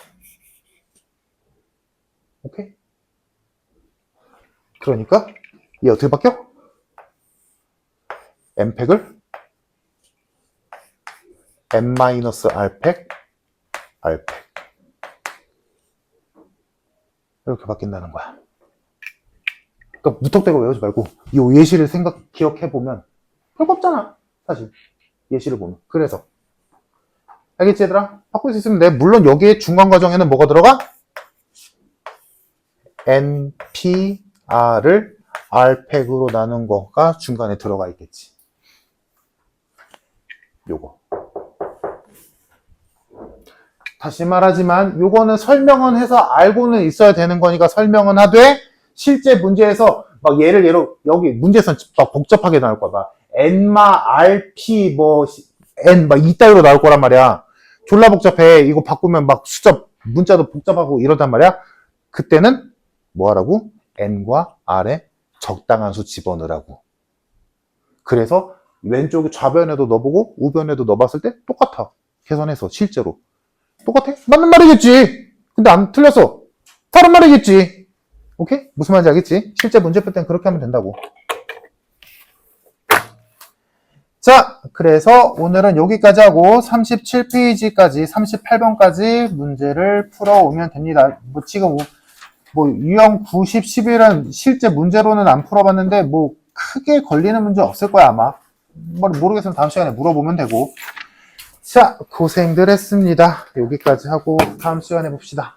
오케이? 그러니까 얘 어떻게 바뀌어? M팩을 M-R팩 R팩 이렇게 바뀐다는 거야. 그러니까 무턱대고 외우지 말고 이 예시를 기억해보면 별거 없잖아 사실. 예시를 보면. 그래서 알겠지 얘들아? 바꿀 수 있으면 돼. 물론 여기에 중간 과정에는 뭐가 들어가? NPR을 R팩으로 나눈 거가 중간에 들어가 있겠지. 요거. 다시 말하지만 요거는 설명은 해서 알고는 있어야 되는 거니까 설명은 하되 실제 문제에서 막 예로 여기 문제에서는 막 복잡하게 나올 거야. 막 N마 RP 뭐 N 막 이따위로 나올 거란 말이야. 졸라 복잡해. 이거 바꾸면 막 숫자 문자도 복잡하고 이러단 말이야. 그때는 뭐 하라고? N과 R에 적당한 수 집어넣으라고. 그래서 왼쪽 좌변에도 넣어보고 우변에도 넣어봤을 때 똑같아. 계산해서 실제로. 똑같아? 맞는 말이겠지. 근데 안 틀렸어. 다른 말이겠지. 오케이? 무슨 말인지 알겠지? 실제 문제 풀 땐 그렇게 하면 된다고. 자, 그래서 오늘은 여기까지 하고 37페이지까지 38번까지 문제를 풀어오면 됩니다. 뭐 지금 뭐 유형 90, 11은 실제 문제로는 안 풀어봤는데 뭐 크게 걸리는 문제 없을 거야 아마. 모르겠으면 다음 시간에 물어보면 되고. 자, 고생들 했습니다. 여기까지 하고 다음 시간에 봅시다.